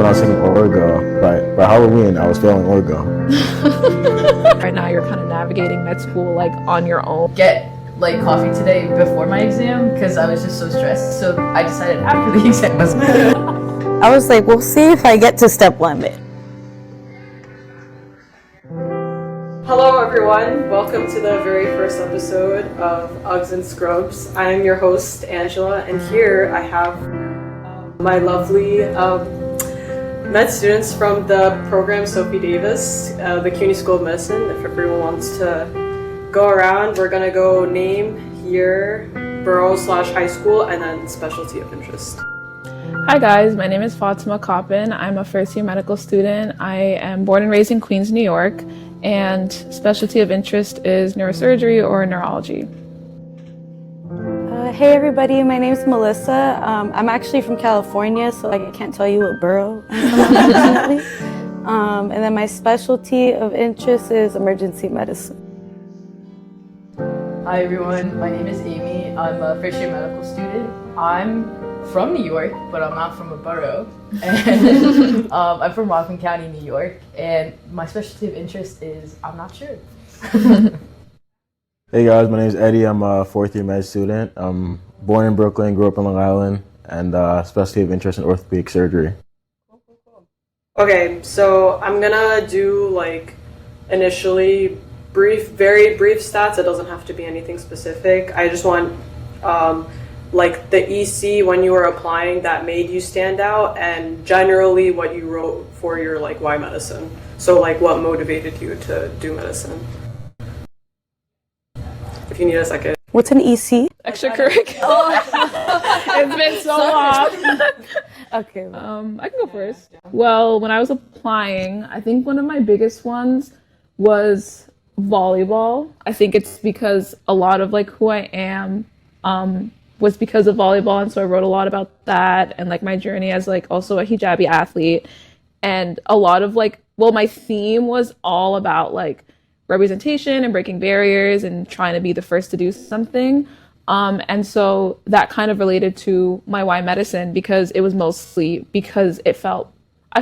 when I was taking Orgo, but by Halloween I was failing Orgo. Right now you're kind of navigating med school like on your own. Get like coffee today before my exam because I was just so stressed. So I decided after the exam was I was like, we'll see if I get to step limit. Hello everyone, welcome to the very first episode of Uggs Scrubs. I am your host Angela, and here I have my lovely med students from the program Sophie Davis, the CUNY School of Medicine. If everyone wants to go around, we're gonna go name, year, borough/high school, and then specialty of interest. Hi guys, my name is Fatima Coppin. I'm a first year medical student. I am born and raised in Queens, New York, and specialty of interest is neurosurgery or neurology. Hey everybody, my name is Melissa. I'm actually from California, so I can't tell you what borough I'm from, unfortunately. And then my specialty of interest is emergency medicine. Hi everyone, my name is Amy. I'm a first year medical student. I'm from New York, but I'm not from a borough. And I'm from Rockland County, New York, and my specialty of interest is I'm not sure. Hey guys, my name is Eddie. I'm a fourth year med student. I'm born in Brooklyn, grew up in Long Island, and specialty of interest in orthopedic surgery. Okay, so I'm gonna do like initially very brief stats. It doesn't have to be anything specific. I just want like the EC when you were applying that made you stand out, and generally what you wrote for your like why medicine. So like what motivated you to do medicine. If you need a second. What's an EC? Extracurricular. It's been so long. Okay. I can go first. Well, when I was applying, I think one of my biggest ones was volleyball. I think it's because a lot of like who I am was because of volleyball, and so I wrote a lot about that and like my journey as like also a hijabi athlete, and a lot of like, well, my theme was all about like representation and breaking barriers and trying to be the first to do something. And so that kind of related to my why medicine, because it was mostly because I felt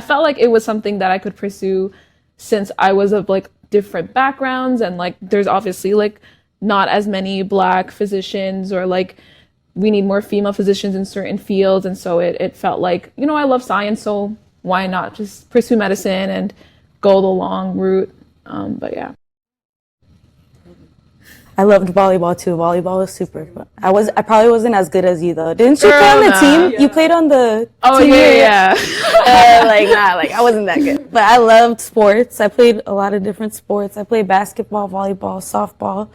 like it was something that I could pursue since I was of like different backgrounds, and like there's obviously like not as many Black physicians, or like we need more female physicians in certain fields. And so it felt like, you know, I love science, so why not just pursue medicine and go the long route. But yeah. I loved volleyball too. Volleyball was super fun. I probably wasn't as good as you though. Didn't you play on the team? Yeah. You played on the team. Yeah. I wasn't that good. But I loved sports. I played a lot of different sports. I played basketball, volleyball, softball.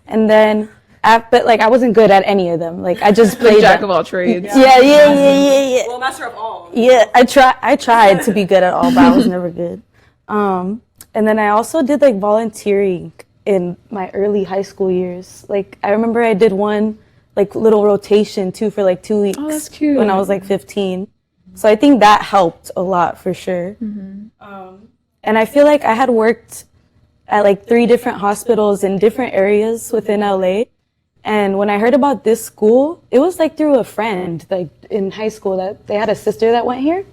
And then but like I wasn't good at any of them. Like I just played jack of all trades. Yeah. Well, master of all. Yeah, I tried to be good at all, but I was never good. And then I also did like volunteering in my early high school years. Like I remember I did one like little rotation too for like 2 weeks. Oh, that's cute. When I was like 15. So I think that helped a lot for sure. Mm-hmm. And I feel like I had worked at like 3 different hospitals in different areas within LA. And when I heard about this school, it was like through a friend, like in high school, that they had a sister that went here.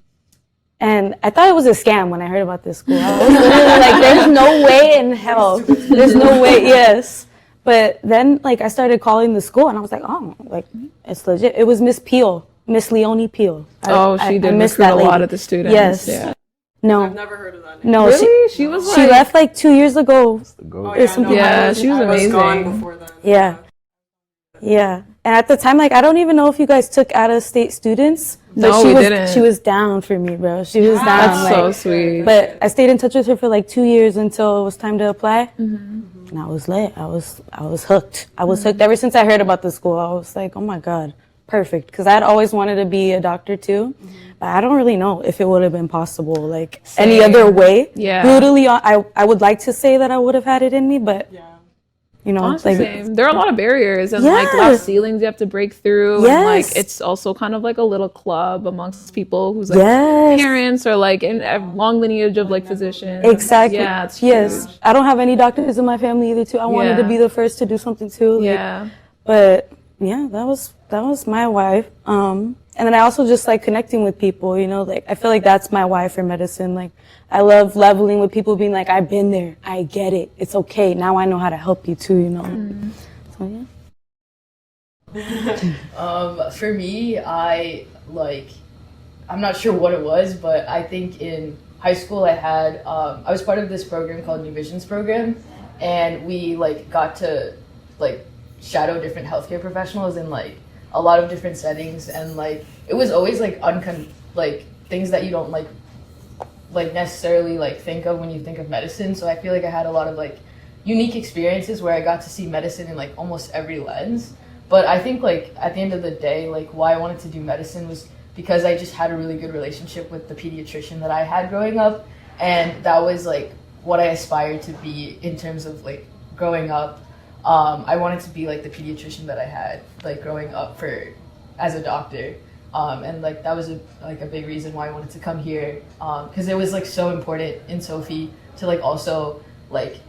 And I thought it was a scam when I heard about this school. I was literally like, there's no way in hell. There's no way, yes. But then like I started calling the school and I was like, oh, like it's legit. It was Miss Peel, Miss Leonie Peel. She did recruit a lot of the students. Yes. Yeah. No. I've never heard of that. No, really? She was like... She left like 2 years ago. Oh, yeah, she was amazing. I was gone before then. Yeah. And at the time, like, I don't even know if you guys took out-of-state students. But no, we didn't. She was down for me, bro. She was down. That's like, so sweet. But I stayed in touch with her for like 2 years until it was time to apply. Mm-hmm. And I was lit. I was hooked. I was hooked ever since I heard about the school. I was like, oh my God, perfect. Because I'd always wanted to be a doctor too. But I don't really know if it would have been possible, like any other way. Yeah. Brutally, I would like to say that I would have had it in me, but you know, honestly, like there are a lot of barriers and like glass ceilings you have to break through. Yes. And like it's also kind of like a little club amongst people who's like parents or like in a long lineage of like physicians. Exactly. Yeah. It's yes. huge. I don't have any doctors in my family either too. I wanted to be the first to do something too. Like, Yeah. But yeah, that was my wife. And then I also just like connecting with people, you know, like I feel like that's my why for medicine. Like I love leveling with people, being like, I've been there, I get it, it's okay, now I know how to help you too, you know. So yeah. For me, I'm not sure what it was, but I think in high school I was part of this program called New Visions program, and we like got to like shadow different healthcare professionals in like a lot of different settings, and like it was always like things that you don't like necessarily like think of when you think of medicine. So I feel like I had a lot of like unique experiences where I got to see medicine in like almost every lens. But I think like at the end of the day, like why I wanted to do medicine was because I just had a really good relationship with the pediatrician that I had growing up, and that was like what I aspired to be in terms of like growing up. I wanted to be like the pediatrician that I had like growing up as a doctor, and like that was a big reason why I wanted to come here, because it was like so important in Sophie to like also like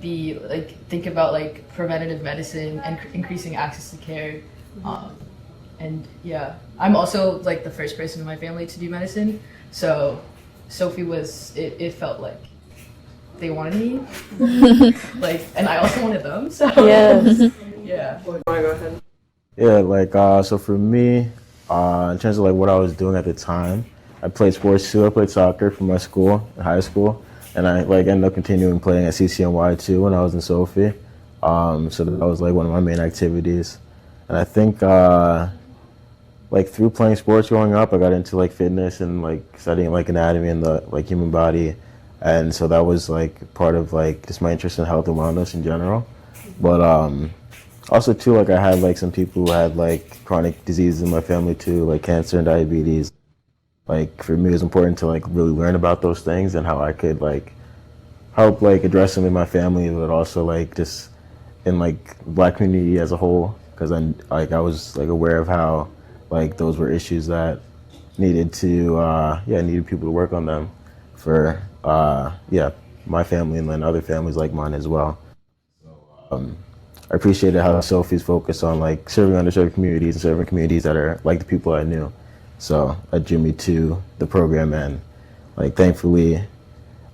be like think about like preventative medicine and increasing access to care. And yeah, I'm also like the first person in my family to do medicine, so Sophie it felt like they wanted me, like, and I also wanted them, so Yes. yeah. Want to go ahead? Yeah, like so for me, in terms of like what I was doing at the time, I played sports too. I played soccer for my school in high school, and I like ended up continuing playing at CCNY too when I was in Sophie. So that was like one of my main activities, and I think like through playing sports growing up, I got into like fitness and like studying like anatomy and the like human body, and so that was like part of like just my interest in health and wellness in general. But also too, like I had like some people who had like chronic diseases in my family too, like cancer and diabetes. Like for me, it was important to like really learn about those things and how I could like help like address them in my family, but also like just in like Black community as a whole, because I was like aware of how like those were issues that needed people to work on them for my family and then other families like mine as well. I appreciated how Sophie's focused on like serving underserved communities and serving communities that are like the people I knew. So that drew me to the program, and like thankfully,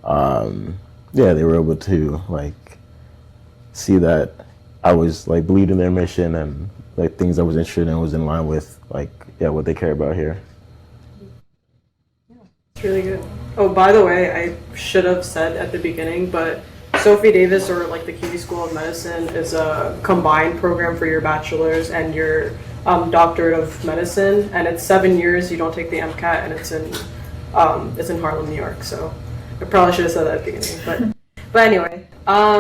they were able to like see that I was like believed in their mission, and like things I was interested in was in line with like what they care about here. It's really good. Oh, by the way, I should have said at the beginning, but Sophie Davis, or like the CUNY School of Medicine, is a combined program for your bachelor's and your doctorate of medicine, and it's 7 years. You don't take the MCAT, and it's in Harlem, New York. So I probably should have said that at the beginning, but anyway.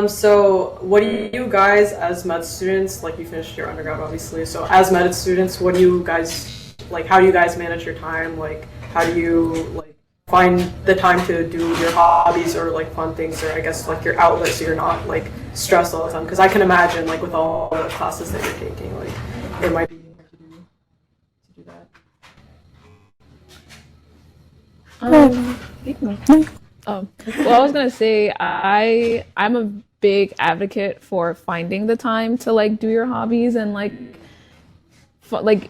So what do you guys as med students, like you finished your undergrad obviously, so as med students, what do you guys like? How do you guys manage your time? Like how do you like find the time to do your hobbies or like fun things, or I guess like your outlet, so you're not like stressed all the time? Because I can imagine like with all the classes that you're taking, like it might be hard to do that. Well, I was gonna say I'm a big advocate for finding the time to like do your hobbies and like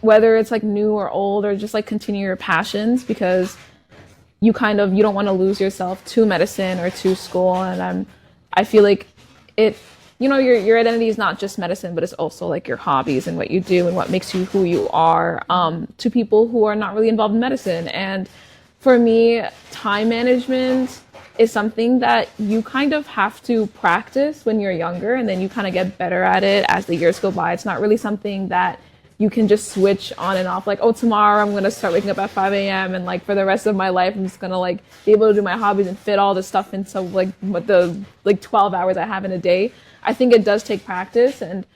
whether it's like new or old, or just like continue your passions, because you don't want to lose yourself to medicine or to school. And I feel like your identity is not just medicine, but it's also like your hobbies and what you do and what makes you who you are, to people who are not really involved in medicine. And for me, time management is something that you kind of have to practice when you're younger, and then you kind of get better at it as the years go by. It's not really something that you can just switch on and off, like, oh, tomorrow I'm going to start waking up at 5 a.m. and like for the rest of my life I'm just going to like be able to do my hobbies and fit all this stuff into like what the like 12 hours I have in a day. I think it does take practice, and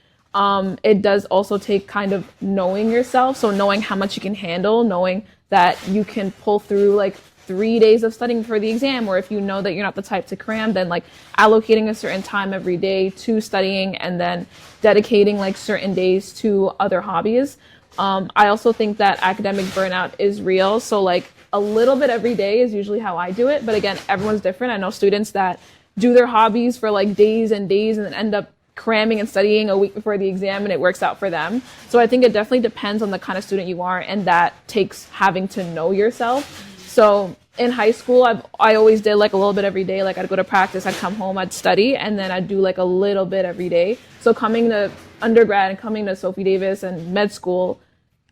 it does also take kind of knowing yourself. So knowing how much you can handle, knowing that you can pull through like 3 days of studying for the exam, or if you know that you're not the type to cram, then like allocating a certain time every day to studying, and then dedicating like certain days to other hobbies. I also think that academic burnout is real. So like a little bit every day is usually how I do it. But again, everyone's different. I know students that do their hobbies for like days and days and then end up cramming and studying a week before the exam and it works out for them. So I think it definitely depends on the kind of student you are, and that takes having to know yourself. So in high school, I always did like a little bit every day. Like I'd go to practice, I'd come home, I'd study, and then I'd do like a little bit every day. So coming to undergrad and coming to Sophie Davis and med school,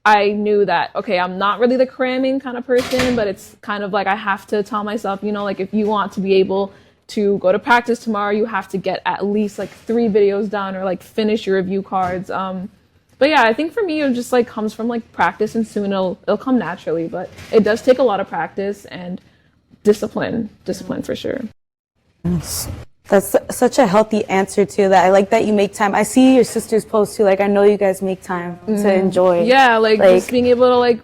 I knew that, okay, I'm not really the cramming kind of person, but it's kind of like I have to tell myself, you know, like if you want to be able to go to practice tomorrow, you have to get at least like 3 videos done or like finish your review cards. But yeah, I think for me, it just like comes from like practice, and soon it'll come naturally, but it does take a lot of practice and discipline for sure. That's such a healthy answer to that. I like that you make time. I see your sister's post too. Like I know you guys make time to enjoy. Yeah, like just being able to like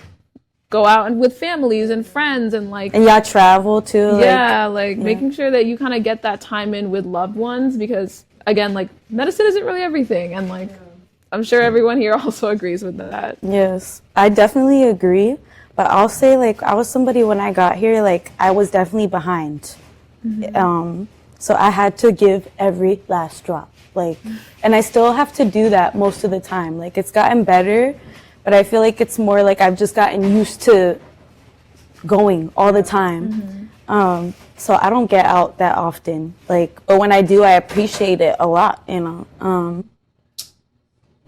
go out and with families and friends and like. And y'all travel too. Yeah, making sure that you kind of get that time in with loved ones, because again, like medicine isn't really everything, and like I'm sure everyone here also agrees with that. Yes, I definitely agree. But I'll say like I was somebody when I got here, like I was definitely behind. So I had to give every last drop, like, and I still have to do that most of the time. Like it's gotten better, but I feel like it's more like I've just gotten used to going all the time. So I don't get out that often, like, but when I do, I appreciate it a lot, you know.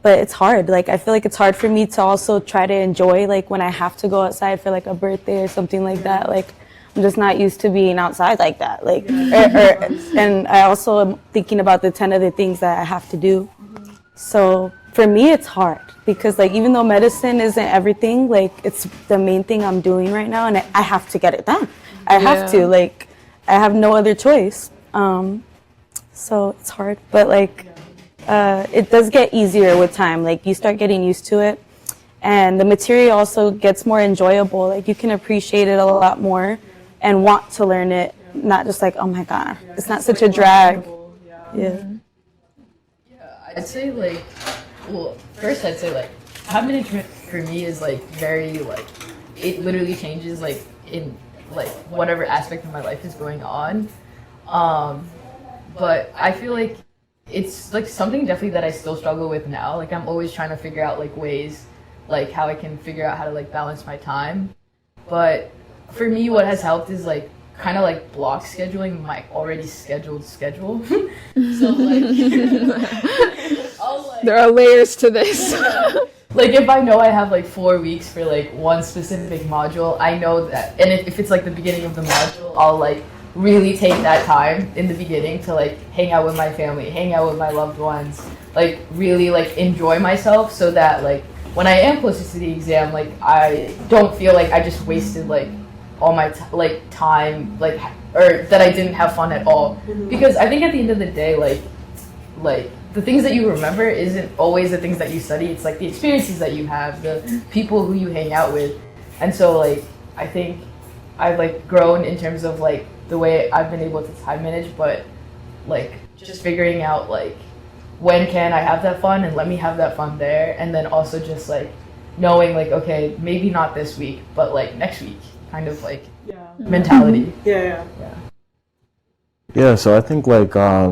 But it's hard. Like I feel like it's hard for me to also try to enjoy like when I have to go outside for like a birthday or something like that. Like I'm just not used to being outside like that. Like, and I also am thinking about the 10 other things that I have to do. So for me, it's hard because like even though medicine isn't everything, like it's the main thing I'm doing right now, and I have to get it done. I have to. Like I have no other choice. So it's hard, but like. It does get easier with time. Like you start getting used to it, and the material also gets more enjoyable. Like you can appreciate it a lot more and want to learn it, not just like, oh my god, it's not such a drag. Yeah, I'd say like, well, first I'd say like time management for me is like very like, it literally changes like in like whatever aspect of my life is going on. But I feel like it's like something definitely that I still struggle with now. Like I'm always trying to figure out like ways, like how I can figure out how to like balance my time. But for me, what has helped is like kind of like block scheduling my already scheduled schedule. So like, there are layers to this. Like if I know I have like 4 weeks for like one specific module, I know that, and if it's like the beginning of the module, I'll like really take that time in the beginning to like hang out with my family, hang out with my loved ones, like really like enjoy myself, so that like when I am closer to the exam, like I don't feel like I just wasted like all my time, like, or that I didn't have fun at all. Because I think at the end of the day, like the things that you remember isn't always the things that you study. It's like the experiences that you have, the people who you hang out with. And so like I think I've like grown in terms of like the way I've been able to time manage, but like just figuring out like when can I have that fun and let me have that fun there, and then also just like knowing like, okay, maybe not this week, but like next week, kind of like mentality. Yeah, so I think like I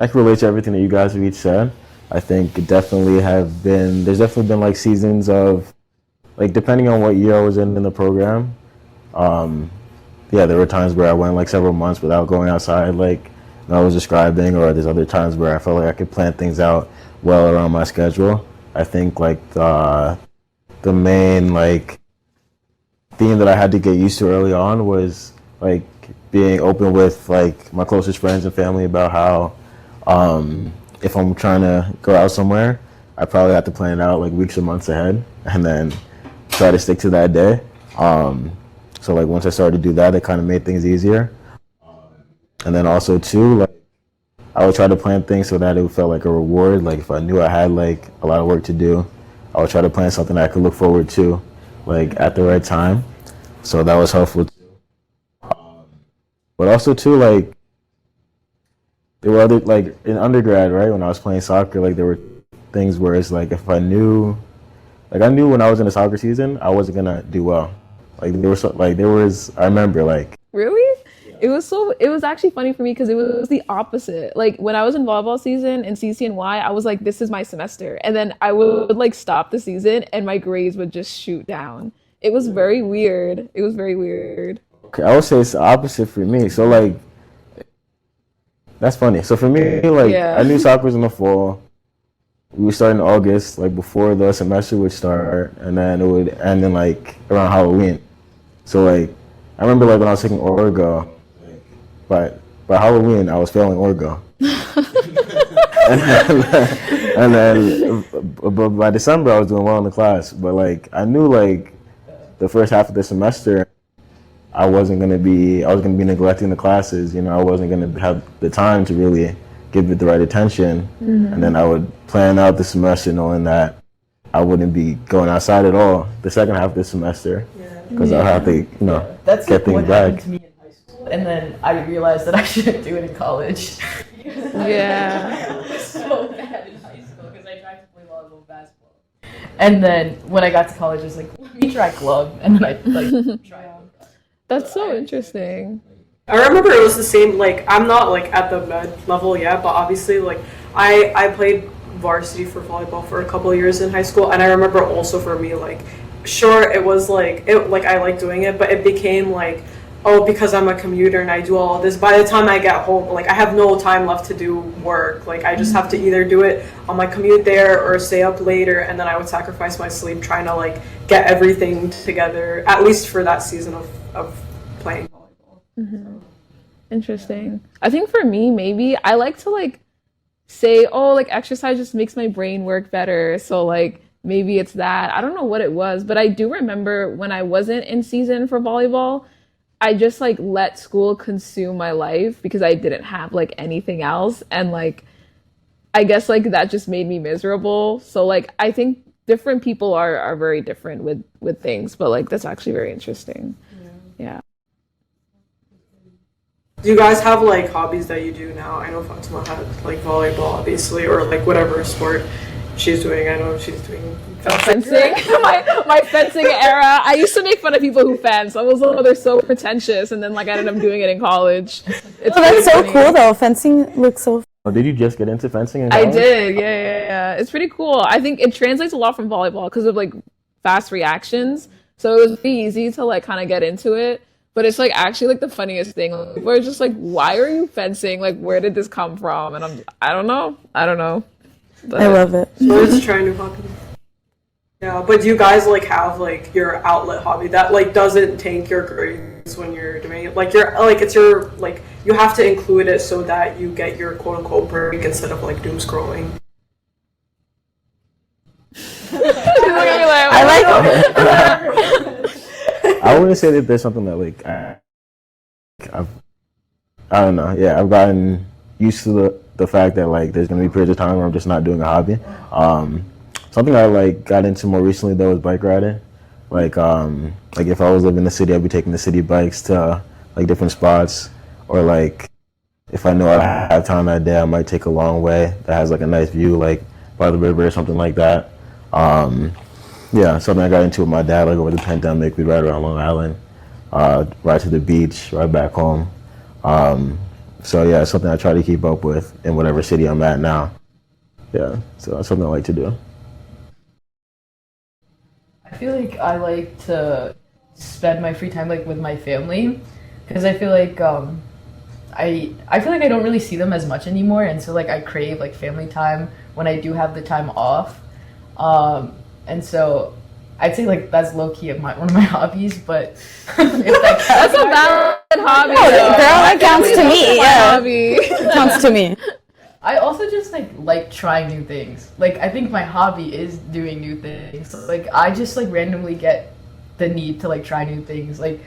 can relate to everything that you guys have each said. I think there's definitely been like seasons of like, depending on what year I was in the program, there were times where I went like several months without going outside, like I was describing, or there's other times where I felt like I could plan things out well around my schedule. I think like the main like theme that I had to get used to early on was like being open with like my closest friends and family about how if I'm trying to go out somewhere, I probably have to plan it out like weeks or months ahead, and then try to stick to that day. So like once I started to do that, it kind of made things easier. And then also too, like I would try to plan things so that it felt like a reward. Like if I knew I had like a lot of work to do, I would try to plan something that I could look forward to, like at the right time. So that was helpful too. But also too, like there were other, like in undergrad, right, when I was playing soccer, like there were things where it's like if I knew when I was in the soccer season, I wasn't gonna do well. Like I remember like Really? It was actually funny for me because it was the opposite. Like when I was in volleyball season in CCNY, I was like, this is my semester. And then I would like stop the season and my grades would just shoot down. It was very weird. It was very weird. Okay, I would say it's the opposite for me. So like, that's funny. So for me, like I knew soccer was in the fall. We would start in August, like before the semester would start, and then it would end in like around Halloween. So like, I remember like when I was taking Orgo, but by Halloween I was failing Orgo. and then but by December I was doing well in the class. But like I knew like the first half of the semester I was gonna be neglecting the classes. You know, I wasn't gonna have the time to really give it the right attention. And then I would plan out the semester knowing that I wouldn't be going outside at all the second half of the semester because I'll have to, you know, That's get like things what happened back. to me in high school, and then I realized that I shouldn't do it in college. Yeah. I was so bad in high school because I tried to play volleyball and basketball. And then when I got to college, I was like, let me try club, and then I like tried. That's so interesting. I remember it was the same, like, I'm not, like, at the med level yet, but obviously, like, I played varsity for volleyball for a couple of years in high school, and I remember also for me, like, sure, it was, like, I like doing it, but it became, like, oh, because I'm a commuter and I do all this, by the time I get home, like, I have no time left to do work. Like, I just have to either do it on my commute there or stay up later, and then I would sacrifice my sleep trying to, like, get everything together, at least for that season of playing volleyball. Interesting. I think for me, maybe I like to like say, oh, like exercise just makes my brain work better. So like maybe it's that. I don't know what it was, but I do remember when I wasn't in season for volleyball, I just like let school consume my life because I didn't have like anything else. And like, I guess like that just made me miserable. So like, I think different people are very different with things, but like, that's actually very interesting. Yeah. Do you guys have like hobbies that you do now? I know Fatima had like volleyball, obviously, or like whatever sport she's doing. I know she's doing fencing. my fencing era. I used to make fun of people who fence. I was like, oh, they're so pretentious, and then like I ended up doing it in college. It's That's so funny. cool though. Fencing looks so. Oh, did you just get into fencing in I college? did. Yeah. It's pretty cool. I think it translates a lot from volleyball because of like fast reactions. So it was pretty easy to like kind of get into it. But it's like actually like the funniest thing. Like, we're just like, why are you fencing? Like, where did this come from? And I don't know. But I love it. So let's try a new hobby. Yeah, but do you guys like have like your outlet hobby that like doesn't tank your grades when you're doing it? Like you're like it's your like you have to include it so that you get your quote unquote break instead of like doom scrolling. I like I wouldn't say that there's something that like I don't know. Yeah, I've gotten used to the fact that like there's gonna be periods of time where I'm just not doing a hobby. Something I like got into more recently though was bike riding. Like if I was living in the city, I'd be taking the city bikes to like different spots, or like if I know I have time that day, I might take a long way that has like a nice view, like by the river or something like that. Yeah, something I got into with my dad, like over the pandemic. We'd ride around Long Island, ride to the beach, ride back home. So yeah, it's something I try to keep up with in whatever city I'm at now. Yeah, so that's something I like to do. I feel like I like to spend my free time like with my family because I feel like I feel like I don't really see them as much anymore, and so like I crave like family time when I do have the time off. And so I'd say like that's low key one of my hobbies, but if that That's a valid hobby. Oh, though. girl, that counts to me. My Yeah, hobby. it counts to me. I also just like trying new things. Like I think my hobby is doing new things. Like I just like randomly get the need to like try new things. Like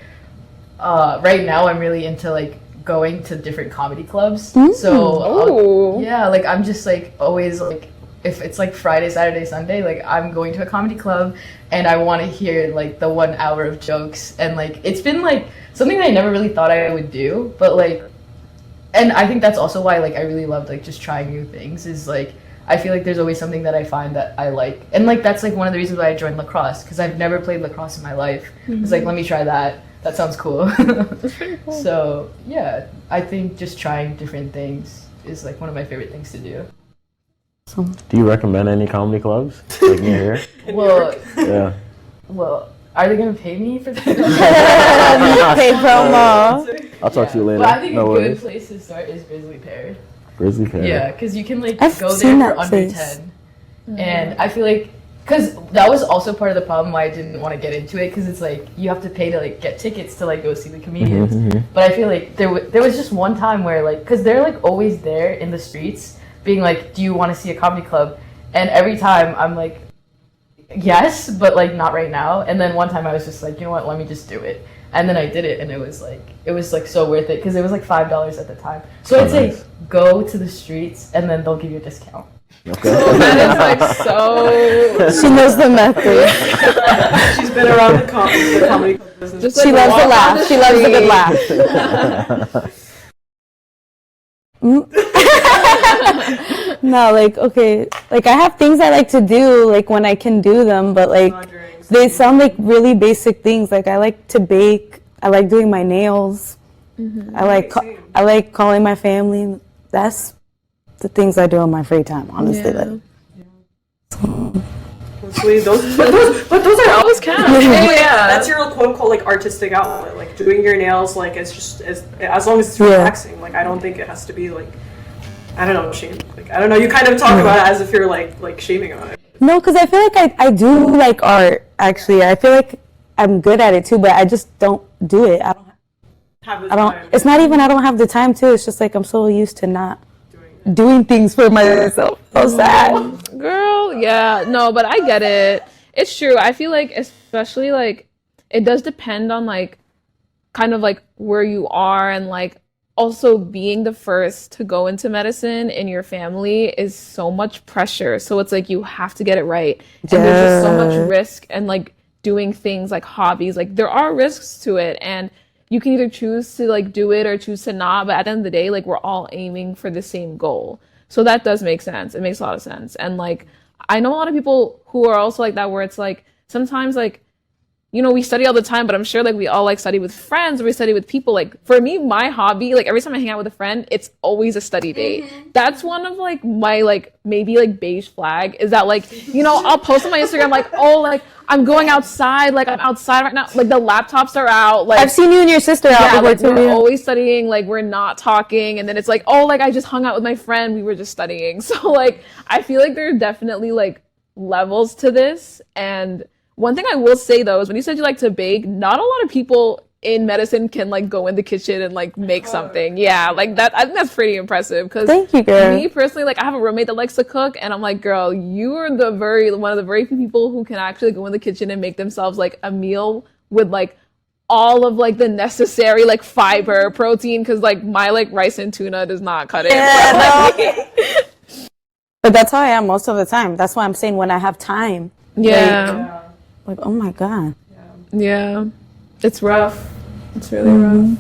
right now I'm really into like going to different comedy clubs. So yeah, like I'm just like always like if it's like Friday, Saturday, Sunday, like I'm going to a comedy club and I want to hear like the 1 hour of jokes, and like it's been like something that I never really thought I would do, but like, and I think that's also why like I really loved like just trying new things is like I feel like there's always something that I find that I like, and like that's like one of the reasons why I joined lacrosse because I've never played lacrosse in my life. It's like let me try that. That sounds cool. That's pretty cool. So yeah, I think just trying different things is like one of my favorite things to do. Do you recommend any comedy clubs like near here? Well, Yeah. well, are they gonna pay me for that? Paid promo. I'll talk to you later. But I think no a good worries. place to start is Grizzly Pear. Grizzly Pear. Yeah, because you can like I've go seen there for that under place. 10. And I feel like, because that was also part of the problem why I didn't want to get into it, because it's like you have to pay to like get tickets to like go see the comedians. But I feel like there was just one time where like, because they're like always there in the streets being like, do you want to see a comedy club? And every time I'm like, yes, but like not right now. And then one time I was just like, you know what, let me just do it. And then I did it, and it was like so worth it, because it was like $5 at the time. So I'd say go to the streets, and then they'll give you a discount. Okay. That is like so. She knows the method. She's been around the comedy club business. Just She like, loves a walk laugh. on She the loves a good laugh. No, like, okay, like I have things I like to do, like when I can do them, but like they sound like really basic things. Like I like to bake. I like doing my nails. I like calling my family. That's the things I do in my free time, honestly. Yeah. Sweet. But those are always count. Yeah. That's your quote unquote like artistic outlet. Like doing your nails, like it's just as long as it's relaxing. Like I don't think it has to be like, I don't know, shame. Like I don't know. You kind of talk about it as if you're like shaming on it. No, because I feel like I do like art, actually. I feel like I'm good at it too, but I just don't do it. Have the I don't, time. it's not even I don't have the time too. It's just like I'm so used to not doing things for myself. So sad. Girl, yeah. No, but I get it. It's true. I feel like especially like it does depend on like kind of like where you are, and like also being the first to go into medicine in your family is so much pressure. So it's like you have to get it right. And there's just so much risk, and like doing things like hobbies, like there are risks to it, and you can either choose to like do it or choose to not, but at the end of the day, like we're all aiming for the same goal. So that does make sense. It makes a lot of sense. And like I know a lot of people who are also like that, where it's like sometimes like, you know, we study all the time, but I'm sure like we all like study with friends, or we study with people. Like for me, my hobby, like every time I hang out with a friend, it's always a study date. That's one of like my like maybe like beige flag, is that like, you know, I'll post on my Instagram like, oh, like I'm going outside, like I'm outside right now, like the laptops are out, like I've seen you and your sister out yeah, before like too. we're always studying, like we're not talking, and then it's like, oh, like I just hung out with my friend, we were just studying. So like I feel like there are definitely like levels to this. And one thing I will say though is when you said you like to bake, not a lot of people in medicine can like go in the kitchen and like make something. Yeah, like that, I think that's pretty impressive. Because Thank you, girl. me personally, like I have a roommate that likes to cook, and I'm like, girl, you are one of the very few people who can actually go in the kitchen and make themselves like a meal with like all of like the necessary like fiber, protein, because like my like rice and tuna does not cut it. But that's how I am most of the time. That's why I'm saying when I have time. Yeah. Like, oh my God. Yeah. It's rough. It's really rough.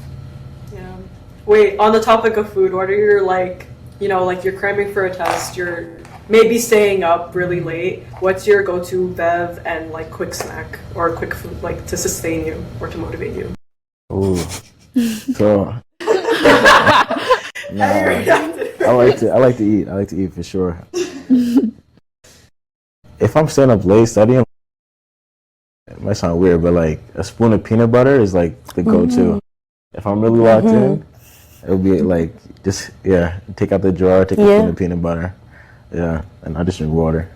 Yeah. Wait, on the topic of food, what are your like, you know, like you're cramming for a test, you're maybe staying up really late. What's your go-to bev and like quick snack or quick food like to sustain you or to motivate you? Ooh. So I like to eat. I like to eat for sure. If I'm staying up late studying, it might sound weird, but like a spoon of peanut butter is like the go-to. If I'm really locked in, it'll be like just take out the jar, take a spoon of peanut butter, and I just drink water.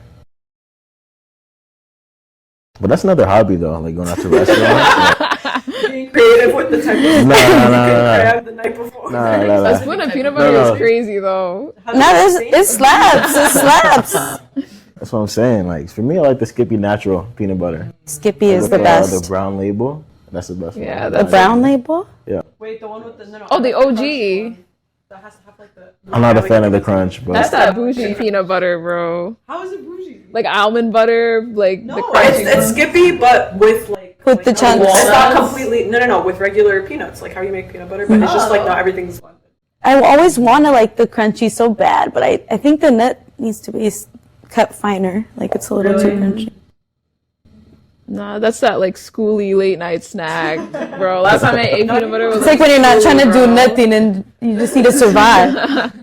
But that's another hobby though, like going out to restaurants. Being creative with the type of food you can grab the night before. A spoon of peanut butter is crazy though. It slaps. It slaps. That's what I'm saying. Like for me, I like the Skippy natural peanut butter. Skippy is With the best. The brown label. That's the best one. Yeah, The brown label? Yeah. Wait, the one with the Oh, the OG. that has to have like the. I'm not a fan of the crunch, but That's that bougie peanut butter, bro. How is it bougie? Like almond butter, like the No, crunchy it's Skippy, but with like With the chunks. It's not completely. No. With regular peanuts, like how you make peanut butter, but it's just like not everything's. I always want to like the crunchy so bad, but I think the nut needs to be cut finer. Like it's a little too crunchy. Nah, that's that like schooly late night snack, bro. Last time I ate peanut butter was It's like when you're not trying to do nothing and you just need to survive.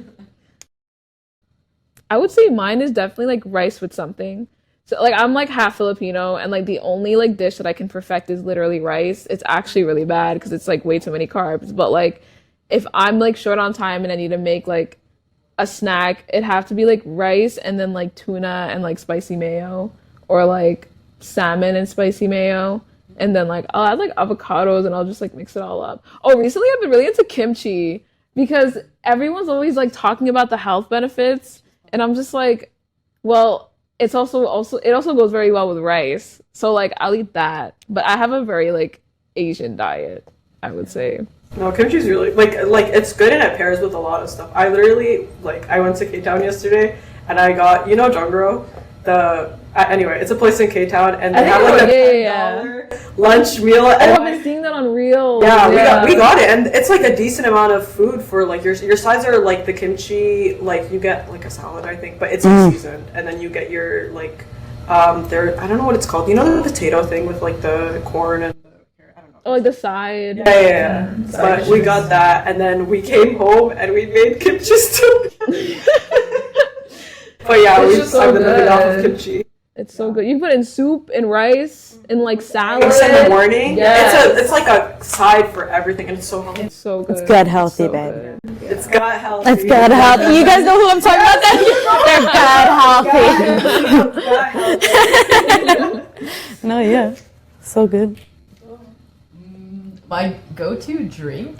I would say mine is definitely like rice with something. So like I'm like half Filipino and like the only like dish that I can perfect is literally rice. It's actually really bad because it's like way too many carbs. But like if I'm like short on time and I need to make like a snack, it'd have to be like rice and then like tuna and like spicy mayo or like salmon and spicy mayo. And then like I'll add like avocados and I'll just like mix it all up. Oh, recently I've been really into kimchi because everyone's always like talking about the health benefits. And I'm just like, well, it also goes very well with rice. So like I'll eat that. But I have a very like Asian diet, I would say. No, kimchi's really like it's good and it pairs with a lot of stuff. I literally I went to K-Town yesterday and I got Jongro, anyway, it's a place in K-Town and they have like a $10 lunch meal. And I've been seeing that on Reels. Yeah, we got it, and it's like a decent amount of food for like your sides are like the kimchi, like you get like a salad, I think, but it's seasoned, and then you get your like there I don't know what it's called. You know the potato thing with like the corn and I don't know. Oh, like the side. Yeah. But we got that, and then we came home and we made kimchi stew. But yeah, I've been living off of kimchi. It's so good. You put in soup and rice and like salad. In the morning. Yeah. It's like a side for everything, and it's so healthy. It's so good. It's gut healthy, so babe. Good. Yeah. It's gut healthy. It's gut healthy. You guys know who I'm talking about? They're gut healthy. No, yeah. So good. My go-to drink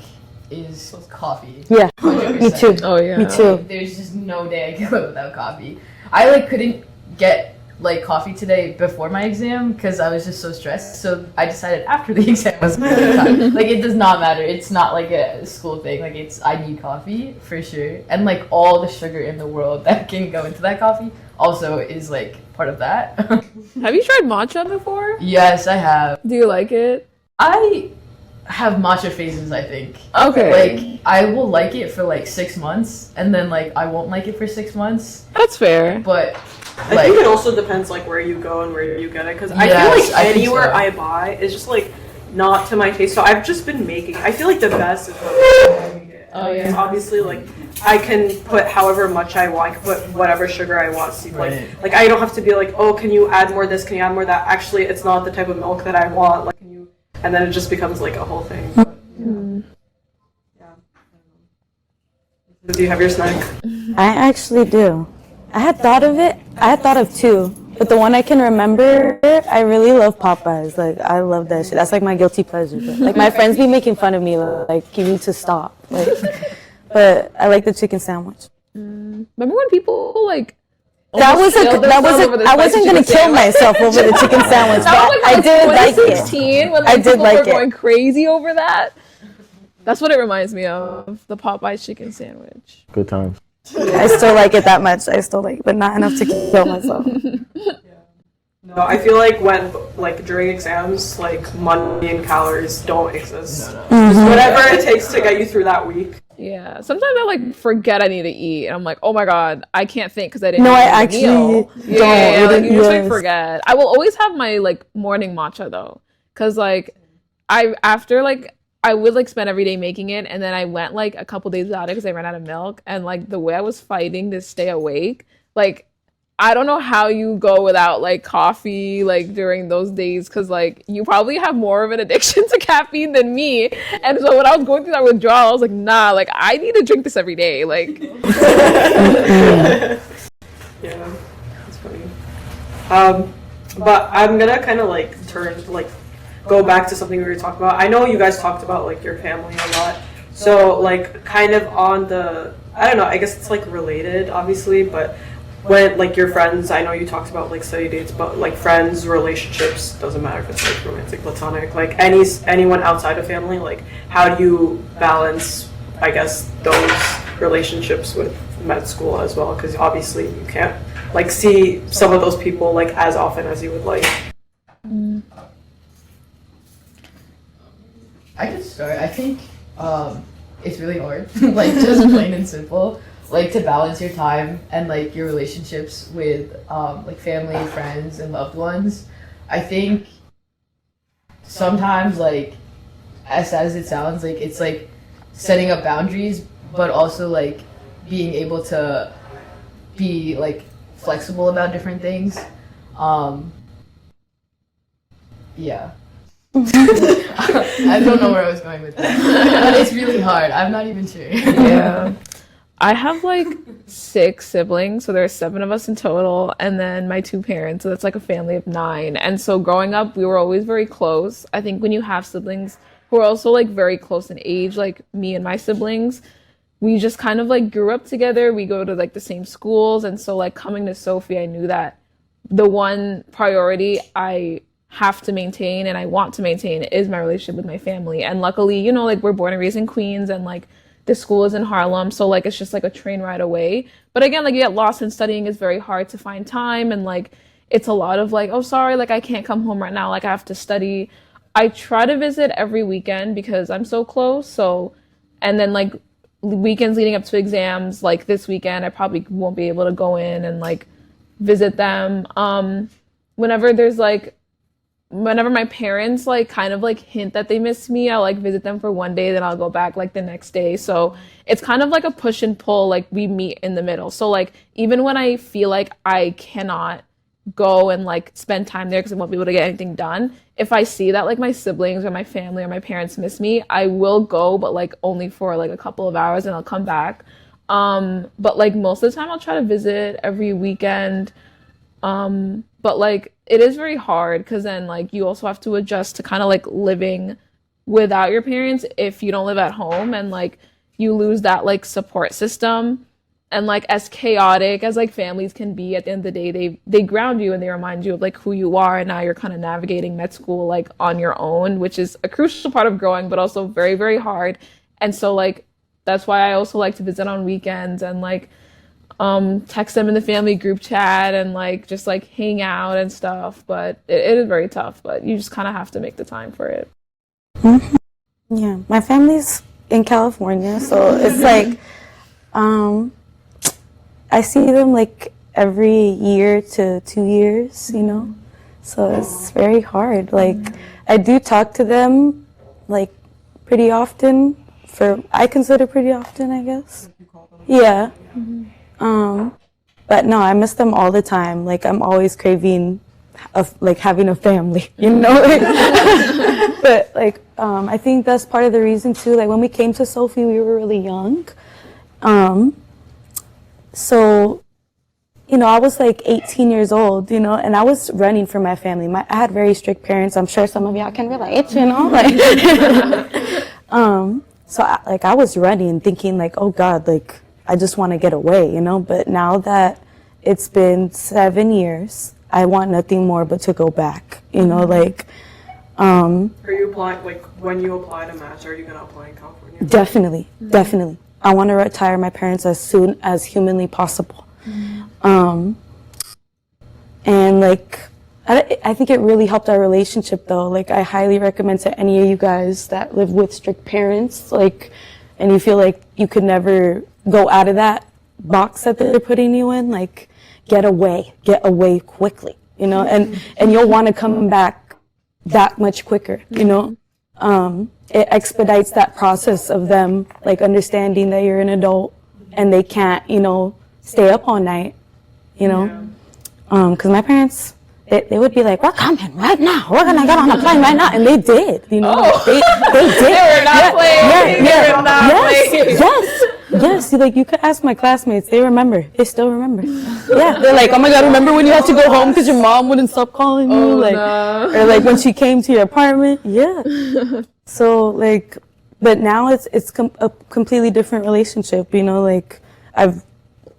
is coffee. Yeah, 100%. me too. Oh yeah. Me too. There's just no day I can live without coffee. I like couldn't get like coffee today before my exam because I was just so stressed. So I decided after the exam was time. Like it does not matter. It's not like a school thing. Like I need coffee for sure. And like all the sugar in the world that can go into that coffee also is like part of that. Have you tried matcha before? Yes, I have. Do you like it? I have matcha phases, I think. Okay. Like I will like it for like 6 months and then like I won't like it for 6 months. That's fair. But I think it also depends like where you go and where you get it, because I feel like anywhere I buy is just like not to my taste. So I've just been making. I feel like the best is what Oh yeah. Obviously, like I can put however much I want. I can put whatever sugar I want. So, Right. like I don't have to be like, oh, can you add more this? Can you add more that? Actually, it's not the type of milk that I want. Like, can you? And then it just becomes like a whole thing. But, yeah. Do you have your snack? I actually do. I had thought of it. I had thought of two, but the one I can remember, I really love Popeyes. Like I love that shit. That's like my guilty pleasure. Like my friends be making fun of me. Like you need to stop. Like, but I like the chicken sandwich. Remember when people like I wasn't gonna kill myself over the chicken sandwich, but I did like it. 2016 when I like, did people like were it. going crazy over that. That's what it reminds me of. The Popeyes chicken sandwich. Good times. I still like it that much. I still like it, but not enough to kill myself. No, I feel like when like during exams, like money and calories don't exist. Just whatever it takes to get you through that week. Yeah. Sometimes I like forget I need to eat, and I'm like, oh my god, I can't think because I didn't. No, eat I a actually meal. don't. Yeah, like, you just like Yes. forget. I will always have my like morning matcha though, because like I would like spend every day making it, and then I went like a couple days without it because I ran out of milk, and like the way I was fighting to stay awake, like I don't know how you go without like coffee like during those days, because like you probably have more of an addiction to caffeine than me. And so when I was going through that withdrawal, I was like, nah, like I need to drink this every day. Like Yeah, that's funny. But I'm gonna kind of like go back to something we were talking about. I know you guys talked about like your family a lot, so like kind of on the, I don't know, I guess it's like related obviously, but when like your friends, I know you talked about like study dates, but like friends, relationships, doesn't matter if it's like romantic, platonic, like anyone outside of family, like how do you balance, I guess, those relationships with med school as well? Because obviously you can't like see some of those people like as often as you would like. I could start. I think it's really hard, like just plain and simple, like to balance your time and like your relationships with like family, friends, and loved ones. I think sometimes, like, as sad as it sounds, like, it's like setting up boundaries, but also like being able to be like flexible about different things. Yeah. I don't know where I was going with that, but it's really hard. I'm not even sure. Yeah. I have like 6 siblings, so there's 7 of us in total, and then my 2 parents, so that's like a family of 9. And so growing up, we were always very close. I think when you have siblings who are also like very close in age, like me and my siblings, we just kind of like grew up together. We go to like the same schools, and so like coming to Sophie, I knew that the one priority I have to maintain and I want to maintain is my relationship with my family. And luckily, you know, like we're born and raised in Queens, and like the school is in Harlem, so like it's just like a train ride away. But again, like you get lost in studying, it's very hard to find time, and like it's a lot of like, oh sorry, like I can't come home right now, like I have to study. I try to visit every weekend because I'm so close. So, and then like weekends leading up to exams, like this weekend I probably won't be able to go in and like visit them. Whenever there's like whenever my parents like kind of like hint that they miss me, I'll like visit them for one day, then I'll go back like the next day. So it's kind of like a push and pull, like we meet in the middle. So like even when I feel like I cannot go and like spend time there because I won't be able to get anything done, if I see that like my siblings or my family or my parents miss me, I will go, but like only for like a couple of hours and I'll come back. But like most of the time I'll try to visit every weekend. But like it is very hard because then like you also have to adjust to kind of like living without your parents if you don't live at home, and like you lose that like support system. And like as chaotic as like families can be, at the end of the day, they ground you and they remind you of like who you are, and now you're kind of navigating med school like on your own, which is a crucial part of growing, but also very, very hard. And so like that's why I also like to visit on weekends and like text them in the family group chat and like just like hang out and stuff. But it is very tough, but you just kind of have to make the time for it. Mm-hmm. Yeah, my family's in California, so it's like I see them like every year to 2 years, you know, so it's very hard. Like I do talk to them like pretty often, I consider pretty often, I guess. Yeah. But no, I miss them all the time. Like I'm always craving of like having a family, you know. But like I think that's part of the reason too. Like when we came to Sophie, we were really young. So, you know, I was like 18 years old, you know, and I was running for my family. I had very strict parents. I'm sure some of y'all can relate, you know, like, so I was running thinking like, oh God, like, I just want to get away, you know, but now that it's been 7 years, I want nothing more but to go back, you know, like, Are you applying, like, when you apply to match, are you going to apply in California? Definitely, definitely. I want to retire my parents as soon as humanly possible. And like, I think it really helped our relationship though. Like I highly recommend to any of you guys that live with strict parents, like, and you feel like you could never go out of that box that they're putting you in, like get away quickly, you know, and you'll want to come back that much quicker, you know. It expedites that process of them like understanding that you're an adult and they can't, you know, stay up all night, you know. Because my parents, they would be like, we're coming right now, we're gonna get on a plane right now, and they did, you know. They did. They were not playing. They were not playing. Yes, like you could ask my classmates, they remember, they still remember. Yeah, they're like, oh my God, remember when you had to go home because your mom wouldn't stop calling you? Oh, like, no. Or like when she came to your apartment. Yeah. So like, but now it's a completely different relationship, you know, like I've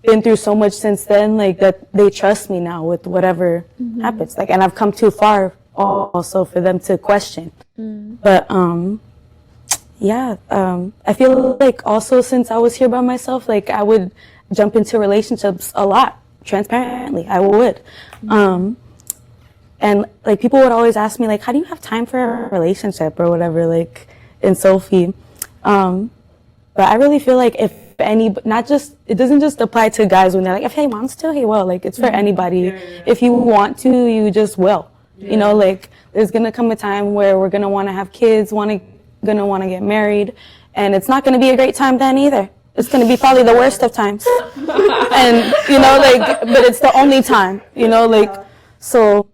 been through so much since then, like that they trust me now with whatever happens, like, and I've come too far also for them to question. But yeah, I feel like also since I was here by myself, like I would jump into relationships a lot, transparently, I would. And like people would always ask me like, how do you have time for a relationship or whatever, like in Sophie. But I really feel like if it doesn't just apply to guys when they're like, if he wants to, he will. Like it's for anybody. If you want to, you just will. You know, like there's gonna come a time where we're gonna want to have kids, gonna want to get married, and it's not gonna be a great time then either. It's gonna be probably the worst of times. And but it's the only time, so,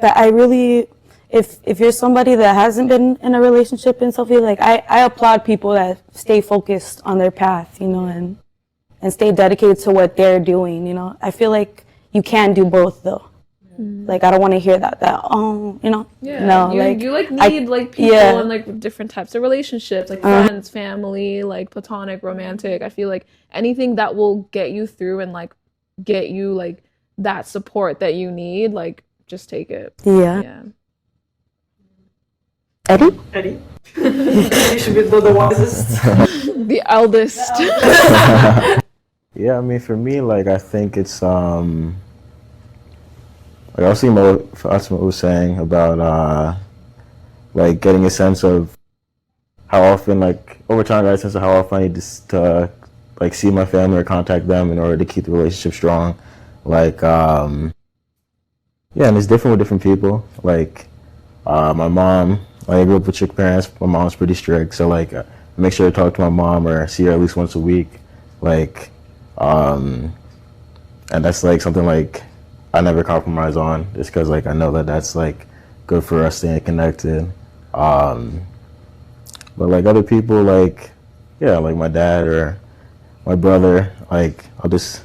that I really, if you're somebody that hasn't been in a relationship in Sophie, I applaud people that stay focused on their path, and stay dedicated to what they're doing, I feel like you can do both though. I don't want to hear that no, you need people in different types of relationships, friends, family, platonic, romantic. I feel like anything that will get you through and get you that support that you need, just take it. Yeah. Eddie? You should be the wisest. The eldest. Yeah, I mean, for me, I think it's I was seeing what Fatima was saying about getting a sense of how often, over time, I got a sense of how often I need to see my family or contact them in order to keep the relationship strong. Yeah, and it's different with different people. My mom, I grew up with strict parents. My mom's pretty strict, so I make sure to talk to my mom or see her at least once a week. And that's something I never compromise on, just because I know that that's good for us staying connected. But other people, my dad or my brother, I'll just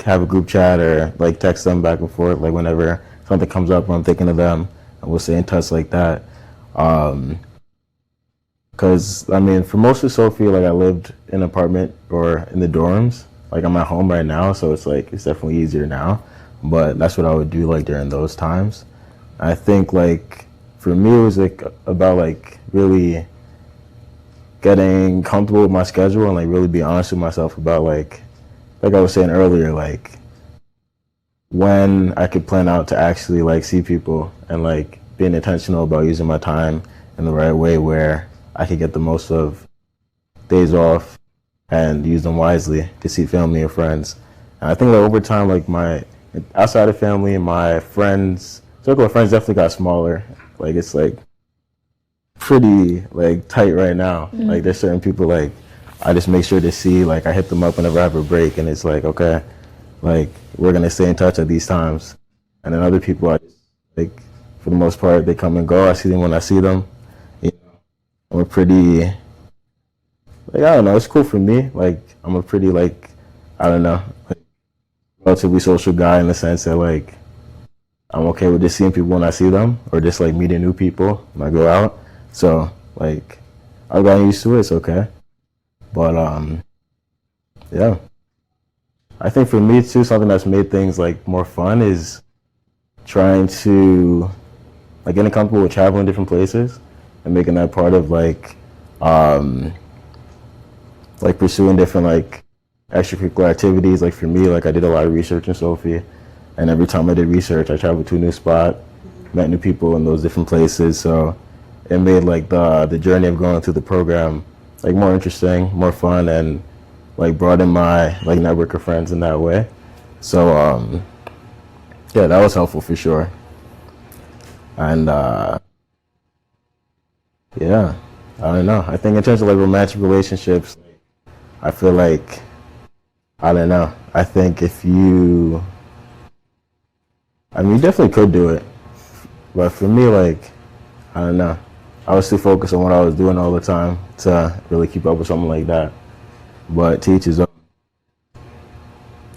have a group chat or text them back and forth whenever something comes up or I'm thinking of them, and we'll stay in touch like that. Because I mean, for most of Sophie, I lived in an apartment or in the dorms. I'm at home right now, so it's it's definitely easier now. But that's what I would do during those times. I think for me it was about really getting comfortable with my schedule and really be honest with myself about like I was saying earlier, when I could plan out to actually see people and being intentional about using my time in the right way where I could get the most of days off and use them wisely to see family and friends. And I think over time, my outside of family, my circle of friends definitely got smaller. It's pretty tight right now. Mm-hmm. There's certain people I just make sure to see, I hit them up whenever I have a break, and it's okay, we're gonna stay in touch at these times. And then other people, I just for the most part, they come and go. I see them when I see them. I'm a pretty, I don't know, it's cool for me. I'm a pretty, I don't know, relatively social guy in the sense that, I'm okay with just seeing people when I see them or just, meeting new people when I go out. So, I've gotten used to it. It's okay. But, yeah. I think for me, too, something that's made things, more fun is trying to, getting comfortable with traveling different places and making that part of, pursuing different, extracurricular activities. For me, I did a lot of research in Sophie, and every time I did research, I traveled to a new spot, met new people in those different places. So it made the journey of going through the program more interesting, more fun, and broaden my network of friends in that way. So yeah, that was helpful for sure. And yeah, I don't know. I think in terms of romantic relationships, I feel I don't know. I think if you, I mean, you definitely could do it. But for me, I don't know. I was too focused on what I was doing all the time to really keep up with something like that. But to each his own.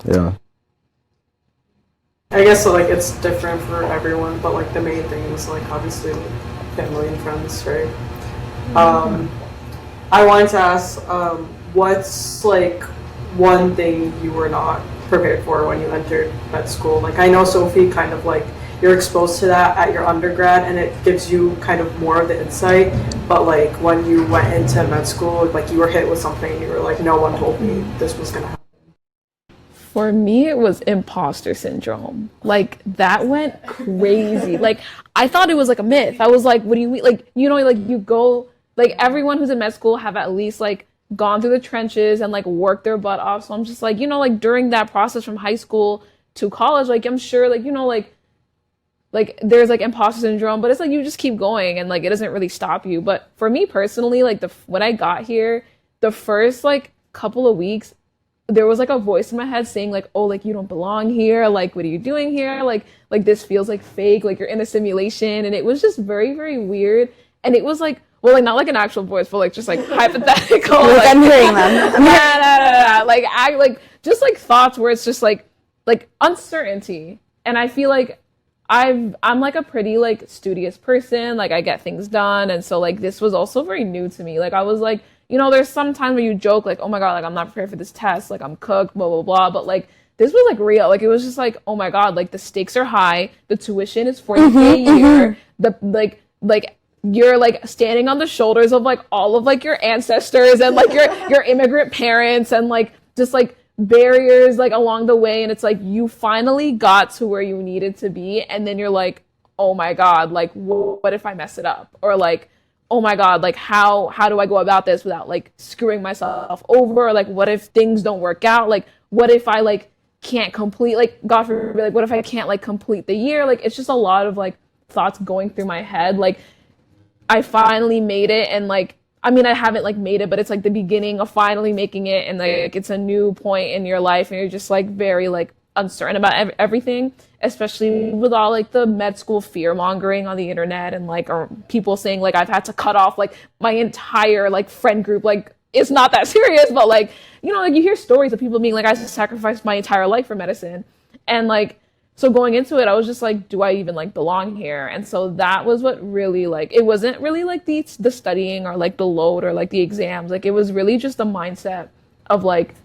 Yeah. I guess it's different for everyone, but the main thing is obviously family and friends, right? I wanted to ask, what's one thing you were not prepared for when you entered med school? I know Sophie kind of you're exposed to that at your undergrad and it gives you kind of more of the insight, but when you went into med school, you were hit with something and you were no one told me this was gonna happen. For me, it was imposter syndrome. That went crazy. I thought it was a myth. I was what do you mean? You go, everyone who's in med school have at least gone through the trenches and worked their butt off. So I'm just during that process from high school to college, I'm sure like there's like imposter syndrome, but it's like you just keep going and like it doesn't really stop you. But for me personally, like when I got here, the first like couple of weeks, there was like a voice in my head saying like, oh, like you don't belong here, like what are you doing here, like this feels like fake, like you're in a simulation. And it was just very, very weird. And it was like, well, like not like an actual voice, but like just like hypothetical. Like, like, I'm hearing them. like I like just like thoughts where it's just like uncertainty. And I feel like I'm like a pretty like studious person, like I get things done. And so like this was also very new to me. Like I was like, you know, there's some times where you joke like, oh my God, like I'm not prepared for this test, like I'm cooked, blah blah blah. But like this was like real. Like it was just like, oh my God, like the stakes are high, the tuition is 40K a year, the like you're like standing on the shoulders of like all of like your ancestors and like your immigrant parents and like just like barriers like along the way. And it's like you finally got to where you needed to be, and then you're like, oh my God, like what if I mess it up? Or like, oh my God, like how do I go about this without like screwing myself over? Or, like what if things don't work out? Like what if I like can't complete, like God forbid, like what if I can't like complete the year? Like it's just a lot of like thoughts going through my head. Like I finally made it, and like I mean I haven't like made it, but it's like the beginning of finally making it, and like it's a new point in your life, and you're just like very like uncertain about everything, especially with all like the med school fear mongering on the internet, and like or people saying like I've had to cut off like my entire like friend group. Like it's not that serious, but like, you know, like you hear stories of people being like, I sacrificed my entire life for medicine. And like so going into it, I was just like, do I even like belong here? And so that was what really like, it wasn't really like the studying or like the load or like the exams. Like it was really just the mindset of like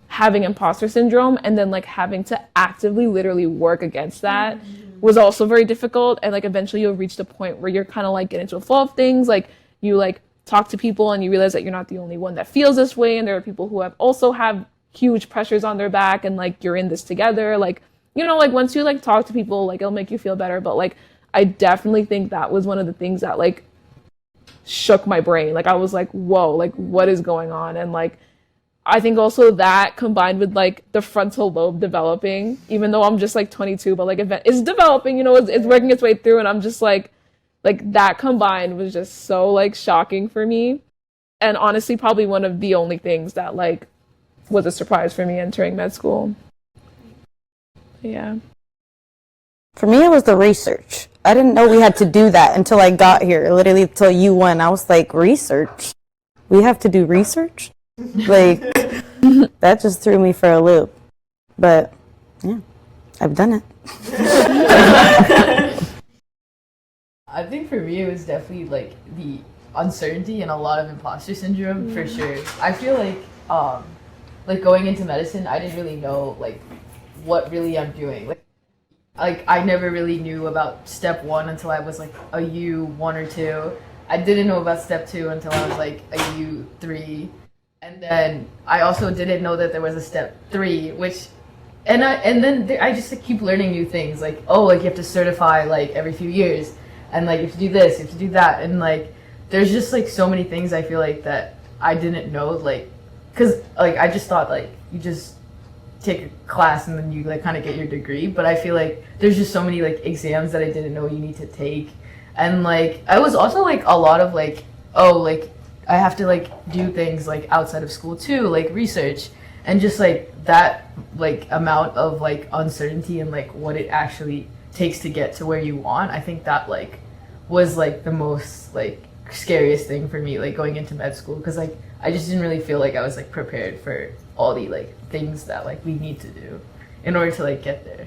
having imposter syndrome, and then like having to actively literally work against that was also very difficult. And like eventually you'll reach the point where you're kind of like get into a flow of things. Like you like talk to people and you realize that you're not the only one that feels this way, and there are people who have huge pressures on their back, and like you're in this together. Like, you know, like once you like talk to people, like it'll make you feel better. But like I definitely think that was one of the things that like shook my brain. Like I was like, whoa, like what is going on? And like I think also that combined with like the frontal lobe developing, even though I'm just like 22, but like it's developing, you know, it's working its way through. And I'm just like that combined was just so like shocking for me. And honestly, probably one of the only things that like was a surprise for me entering med school. Yeah. For me, it was the research. I didn't know we had to do that until I got here, literally until you went. I was like, research? We have to do research? Like, that just threw me for a loop. But, yeah, I've done it. I think for me it was definitely like the uncertainty and a lot of imposter syndrome for sure. I feel like going into medicine, I didn't really know like what really I'm doing. Like I never really knew about step 1 until I was like a U1 or 2. I didn't know about step 2 until I was like a U3. And then I also didn't know that there was a step 3, which and then I just like, keep learning new things. Like, oh, like you have to certify like every few years, and like you have to do this, you have to do that, and like there's just like so many things I feel like that I didn't know, like because like I just thought like you just take a class and then you like kind of get your degree, but I feel like there's just so many like exams that I didn't know you need to take. And like I was also like a lot of like, oh, like I have to like do things like outside of school too, like research, and just like that like amount of like uncertainty and like what it actually takes to get to where you want. I think that like was like the most like scariest thing for me, like going into med school, because like I just didn't really feel like I was like prepared for all the like things that like we need to do in order to like get there.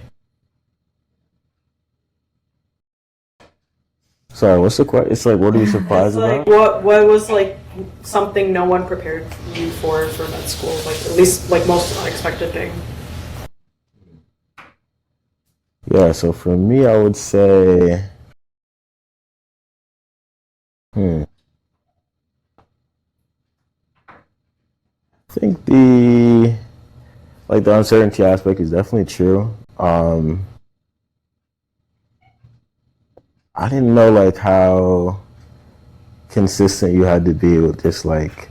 Sorry, what's the question? It's like, what are you surprised Like, about? what was like something no one prepared you for med school? Like at least like most unexpected thing. Yeah, so for me, I would say, I think the uncertainty aspect is definitely true. I didn't know like how consistent you had to be with just like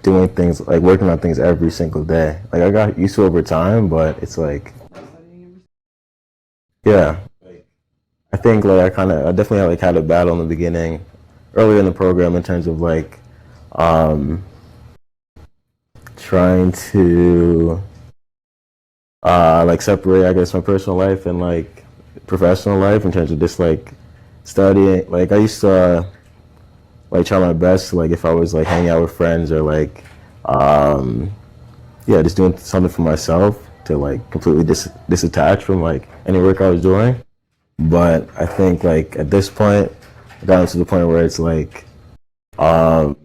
doing things, like working on things every single day. Like I got used to it over time, but it's like, yeah, think like I definitely like had a battle in the beginning, earlier in the program in terms of like trying to like separate, I guess, my personal life and like professional life in terms of just like studying. Like I used to like try my best, like if I was like hanging out with friends or like yeah, just doing something for myself to like completely disattach from like any work I was doing. But I think like at this point, I got to the point where it's like, you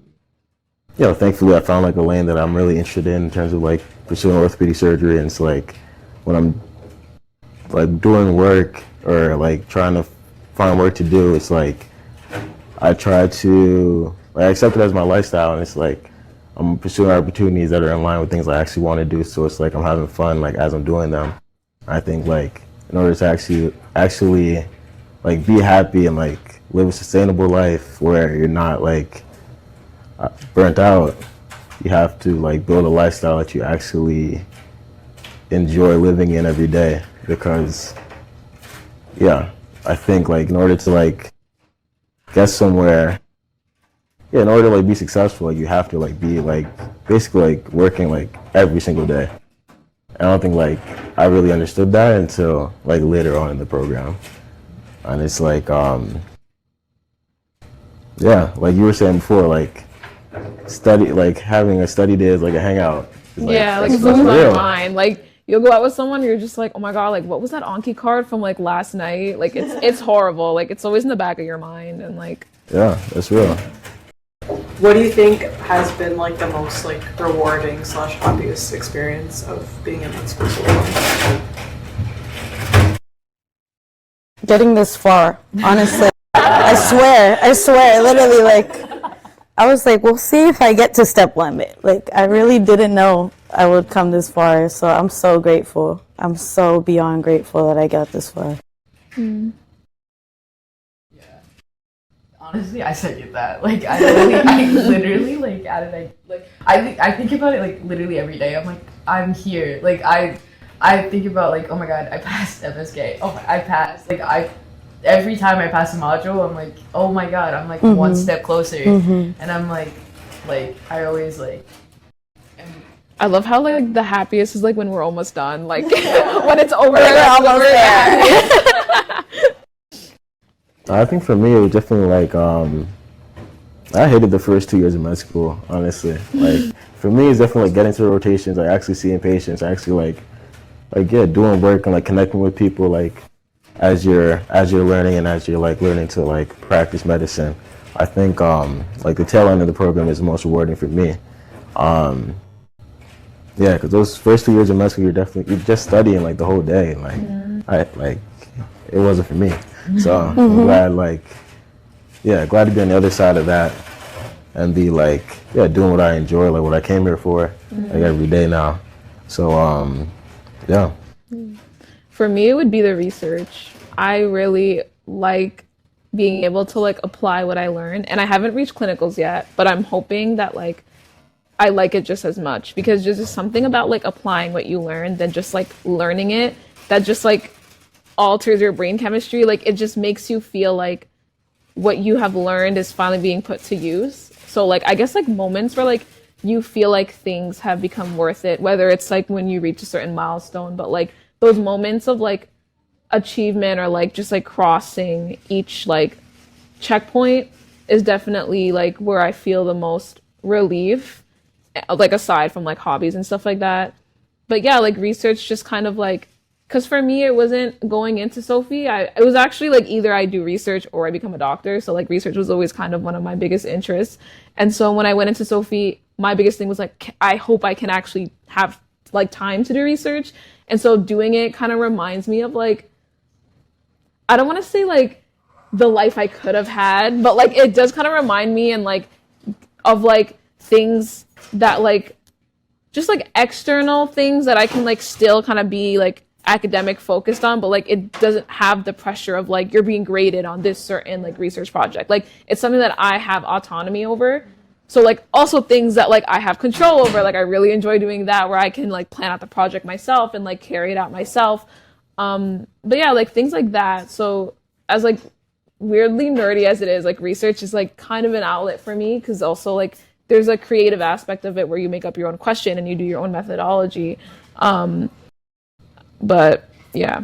know, thankfully I found like a lane that I'm really interested in terms of like pursuing orthopedic surgery. And it's like when I'm like doing work or like trying to find work to do, it's like I try to like accept it as my lifestyle, and it's like I'm pursuing opportunities that are in line with things I actually want to do. So it's like I'm having fun like as I'm doing them. I think like in order to actually like be happy and like live a sustainable life where you're not like burnt out, you have to like build a lifestyle that you actually enjoy living in every day. Because yeah, I think like in order to like get somewhere, yeah, in order to like be successful, like you have to like be like basically like working like every single day. I don't think like I really understood that until like later on in the program. And it's like yeah, like you were saying before, like study, like having a study day is like a hangout. It's like, Yeah, like that's it's on real. my mind. Like you'll go out with someone, you're just like, oh my god, like what was that Anki card from like last night? Like it's horrible. Like it's always in the back of your mind, and like Yeah, that's real. What do you think has been like the most like rewarding / happiest experience of being in med school so far? Getting this far, honestly. I swear, literally, like, I was like, we'll see if I get to step limit. Like, I really didn't know I would come this far, so I'm so grateful. I'm so beyond grateful that I got this far. Honestly, I second that. Like, I literally, like, I think about it, like, literally every day. I'm like, I'm here. Like, I think about, like, oh my god, I passed MSK. Oh, I passed. Like, every time I pass a module, I'm like, oh my god, I'm, like, one step closer. And I'm, like, I always, like, I love how like the happiest is like when we're almost done. Like when it's over, We're almost there. I think for me it was definitely like I hated the first 2 years of med school, honestly. Like for me it's definitely like getting to the rotations, like actually seeing patients, actually like yeah, doing work and like connecting with people like as you're learning and as you're like learning to like practice medicine. I think like the tail end of the program is the most rewarding for me. Yeah, because those first 2 years of med school, you're just studying like the whole day. Like it wasn't for me. So I'm glad glad to be on the other side of that and be like doing what I enjoy, like what I came here for, like every day now. So yeah. For me, it would be the research. I really like being able to like apply what I learned, and I haven't reached clinicals yet, but I'm hoping that like I like it just as much, because there's just something about like applying what you learned than just like learning it that just like alters your brain chemistry. Like it just makes you feel like what you have learned is finally being put to use. So like I guess like moments where like you feel like things have become worth it, whether it's like when you reach a certain milestone, but like those moments of like achievement or like just like crossing each like checkpoint is definitely like where I feel the most relief, like aside from like hobbies and stuff like that. But yeah, like research just kind of like, because for me it wasn't going into Sophie, it was actually like either I do research or I become a doctor. So like research was always kind of one of my biggest interests. And so when I went into Sophie, my biggest thing was like, I hope I can actually have like time to do research. And so doing it kind of reminds me of like, I don't want to say like the life I could have had, but like it does kind of remind me and like of like things that like just like external things that I can like still kind of be like academic focused on, but like it doesn't have the pressure of like you're being graded on this certain like research project. Like it's something that I have autonomy over. So like also things that like I have control over, like I really enjoy doing that, where I can like plan out the project myself and like carry it out myself. But yeah, like things like that. So as like weirdly nerdy as it is, like research is like kind of an outlet for me because also like there's a creative aspect of it where you make up your own question and you do your own methodology. But yeah.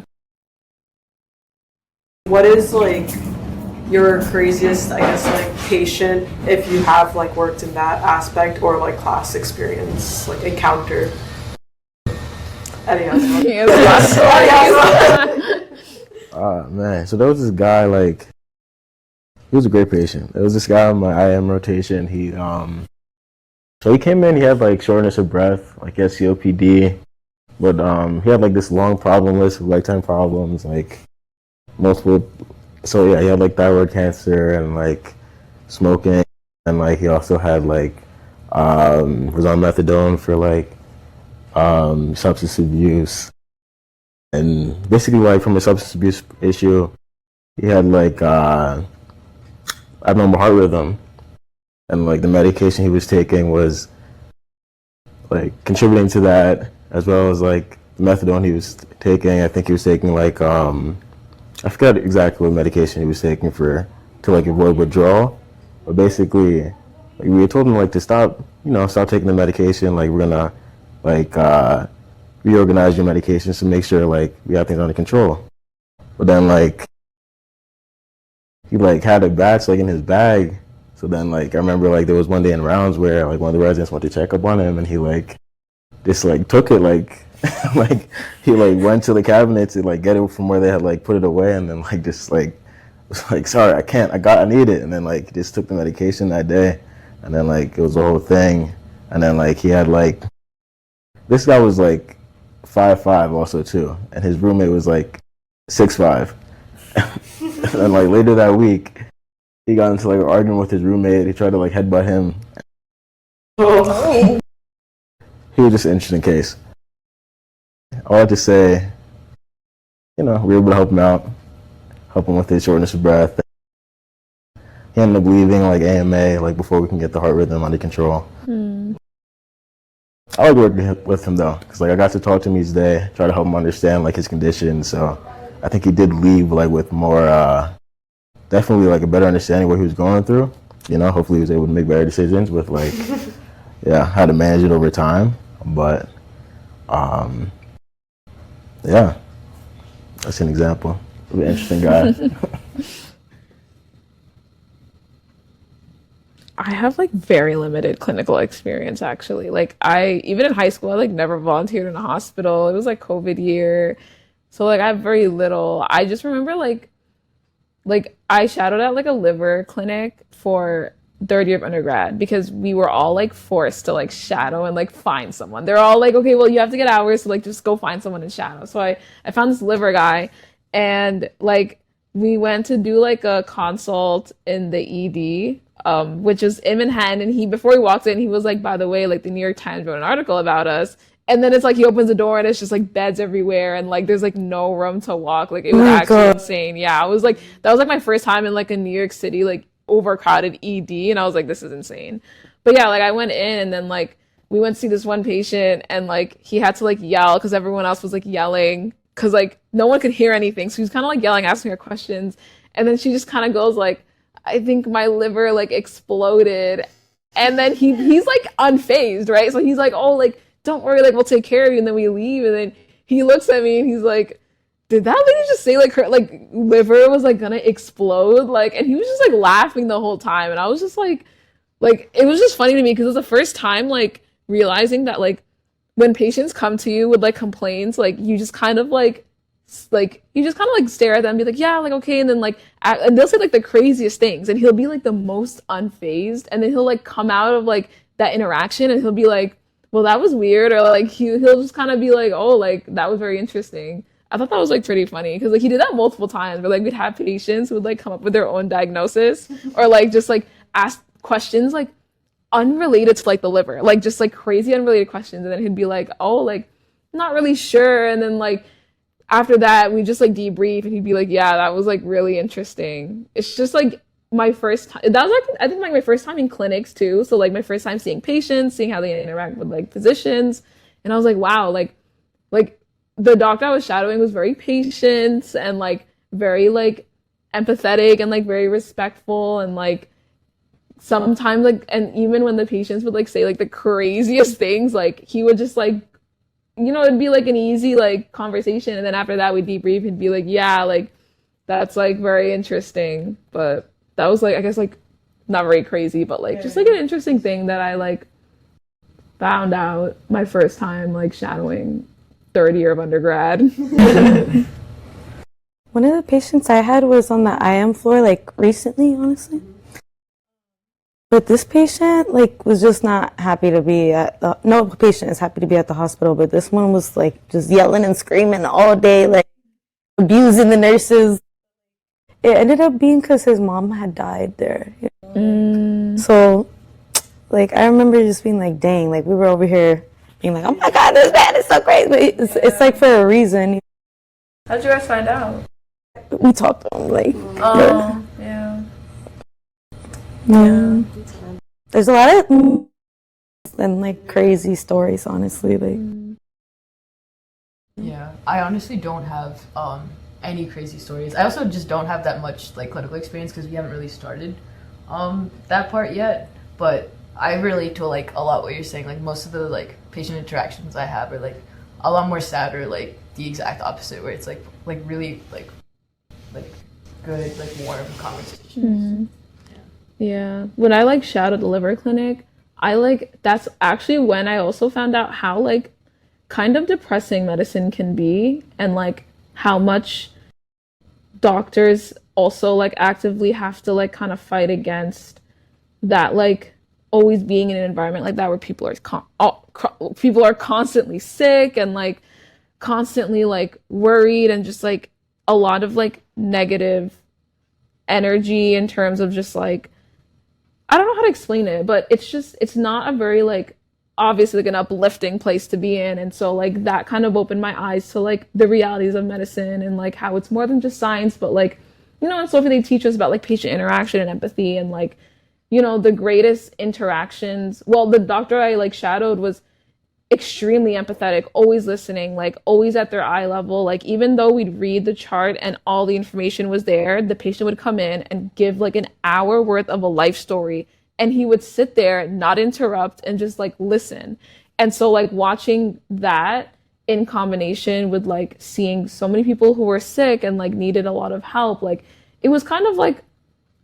What is like your craziest, I guess, like patient, if you have like worked in that aspect, or like class experience, like encounter? Any other one? Man, so there was this guy, like, he was a great patient. There was this guy on my IM rotation. So he came in, he had like shortness of breath, like he had COPD, but he had like this long problem list of lifetime problems, like multiple. So yeah, he had like thyroid cancer and like smoking, and like he also had like was on methadone for like substance abuse, and basically like from a substance abuse issue, he had like abnormal heart rhythm, and like the medication he was taking was like contributing to that, as well as like the methadone he was taking. I think he was taking like I forgot exactly what medication he was taking to like avoid withdrawal, but basically like, we told him like to stop taking the medication. Like we're gonna like reorganize your medications to make sure like we have things under control. But then like he like had a batch like in his bag. So then like I remember like there was one day in rounds where like one of the residents went to check up on him, and he like just like took it like like he like went to the cabinet to like get it from where they had like put it away, and then like just like was like, sorry, I need it, and then like just took the medication that day, and then like it was the whole thing. And then like he had like, this guy was like 5'5" also too, and his roommate was like 6'5". And like later that week he got into like an argument with his roommate. He tried to like headbutt him. Oh. He was just an interesting case. All I had to say, we were able to help him out, help him with his shortness of breath. He ended up leaving like AMA like before we can get the heart rhythm under control. I like working with him though, because like I got to talk to him each day, try to help him understand like his condition. So I think he did leave like with more, definitely like a better understanding of what he was going through. Hopefully he was able to make better decisions with like, yeah, how to manage it over time. But yeah, that's an example of an interesting guy. I have like very limited clinical experience actually. Like even in high school, I like never volunteered in a hospital. It was like COVID year. So like I have very little. I just remember like I shadowed at like a liver clinic for third year of undergrad because we were all like forced to like shadow and like find someone. They're all like, okay, well you have to get hours, so like just go find someone and shadow. So I found this liver guy, and like we went to do like a consult in the ED, which is in Manhattan. And before he walked in, he was like, by the way, like the New York Times wrote an article about us. And then it's like he opens the door and it's just like beds everywhere, and like there's like no room to walk. Like it was actually insane. Yeah, I was like, that was like my first time in like a New York City like overcrowded ED, and I was like, this is insane. But yeah, like I went in, and then like we went to see this one patient, and like he had to like yell because everyone else was like yelling because like no one could hear anything. So he was kind of like yelling, asking her questions, and then she just kind of goes like, I think my liver like exploded, and then he's like unfazed, right? So he's like, oh, like don't worry, like we'll take care of you. And then we leave, and then he looks at me and he's like, did that lady just say like her like liver was like gonna explode? Like, and he was just like laughing the whole time, and I was just like it was just funny to me because it was the first time like realizing that like when patients come to you with like complaints, like you just kind of like stare at them and be like, yeah, like okay, and then like and they'll say like the craziest things, and he'll be like the most unfazed, and then he'll like come out of like that interaction and he'll be like, well, that was weird, or like he'll just kind of be like, oh, like that was very interesting. I thought that was like pretty funny because like he did that multiple times where like we'd have patients who would like come up with their own diagnosis or like just like ask questions like unrelated to like the liver, like just like crazy unrelated questions, and then he'd be like, oh, like not really sure, and then like after that we just like debrief, and he'd be like, yeah, that was like really interesting. It's just like my first time, that was like I think like my first time in clinics too, so like my first time seeing patients, seeing how they interact with like physicians, and I was like, wow, like the doctor I was shadowing was very patient and like very like empathetic and like very respectful, and like sometimes like, and even when the patients would like say like the craziest things, like he would just like, it'd be like an easy like conversation, and then after that we'd debrief and be like, yeah, like that's like very interesting. But that was like, I guess like not very crazy, but like just like an interesting thing that I like found out my first time like shadowing third year of undergrad. One of the patients I had was on the IM floor like recently, honestly. But this patient like was just not happy to be at the, no patient is happy to be at the hospital, but this one was like just yelling and screaming all day, like abusing the nurses. It ended up being because his mom had died there. So like I remember just being like, dang, like we were over here being like, oh my God, this man is so crazy. But it's like for a reason. How'd you guys find out? We talked to him like, Oh, yeah. yeah. There's a lot of and like crazy stories, honestly. Like, Yeah, I honestly don't have any crazy stories. I also just don't have that much like clinical experience because we haven't really started that part yet. But I relate to like a lot what you're saying. Like most of the like patient interactions I have are like a lot more sad, or like the exact opposite, where it's like really like good like warm conversations. Yeah. When I like shadowed the liver clinic, I like, that's actually when I also found out how like kind of depressing medicine can be, and like how much doctors also like actively have to like kind of fight against that, like always being in an environment like that where people are constantly sick and like constantly like worried, and just like a lot of like negative energy in terms of just like, I don't know how to explain it, but it's not a very like obviously like an uplifting place to be in. And so like that kind of opened my eyes to like the realities of medicine, and like how it's more than just science, but like, in Sophie they teach us about like patient interaction and empathy, and like, the greatest interactions. Well, the doctor I like shadowed was extremely empathetic, always listening, like always at their eye level. Like even though we'd read the chart and all the information was there, the patient would come in and give like an hour worth of a life story, and he would sit there, not interrupt, and just like listen. And so like watching that in combination with like seeing so many people who were sick and like needed a lot of help, like it was kind of like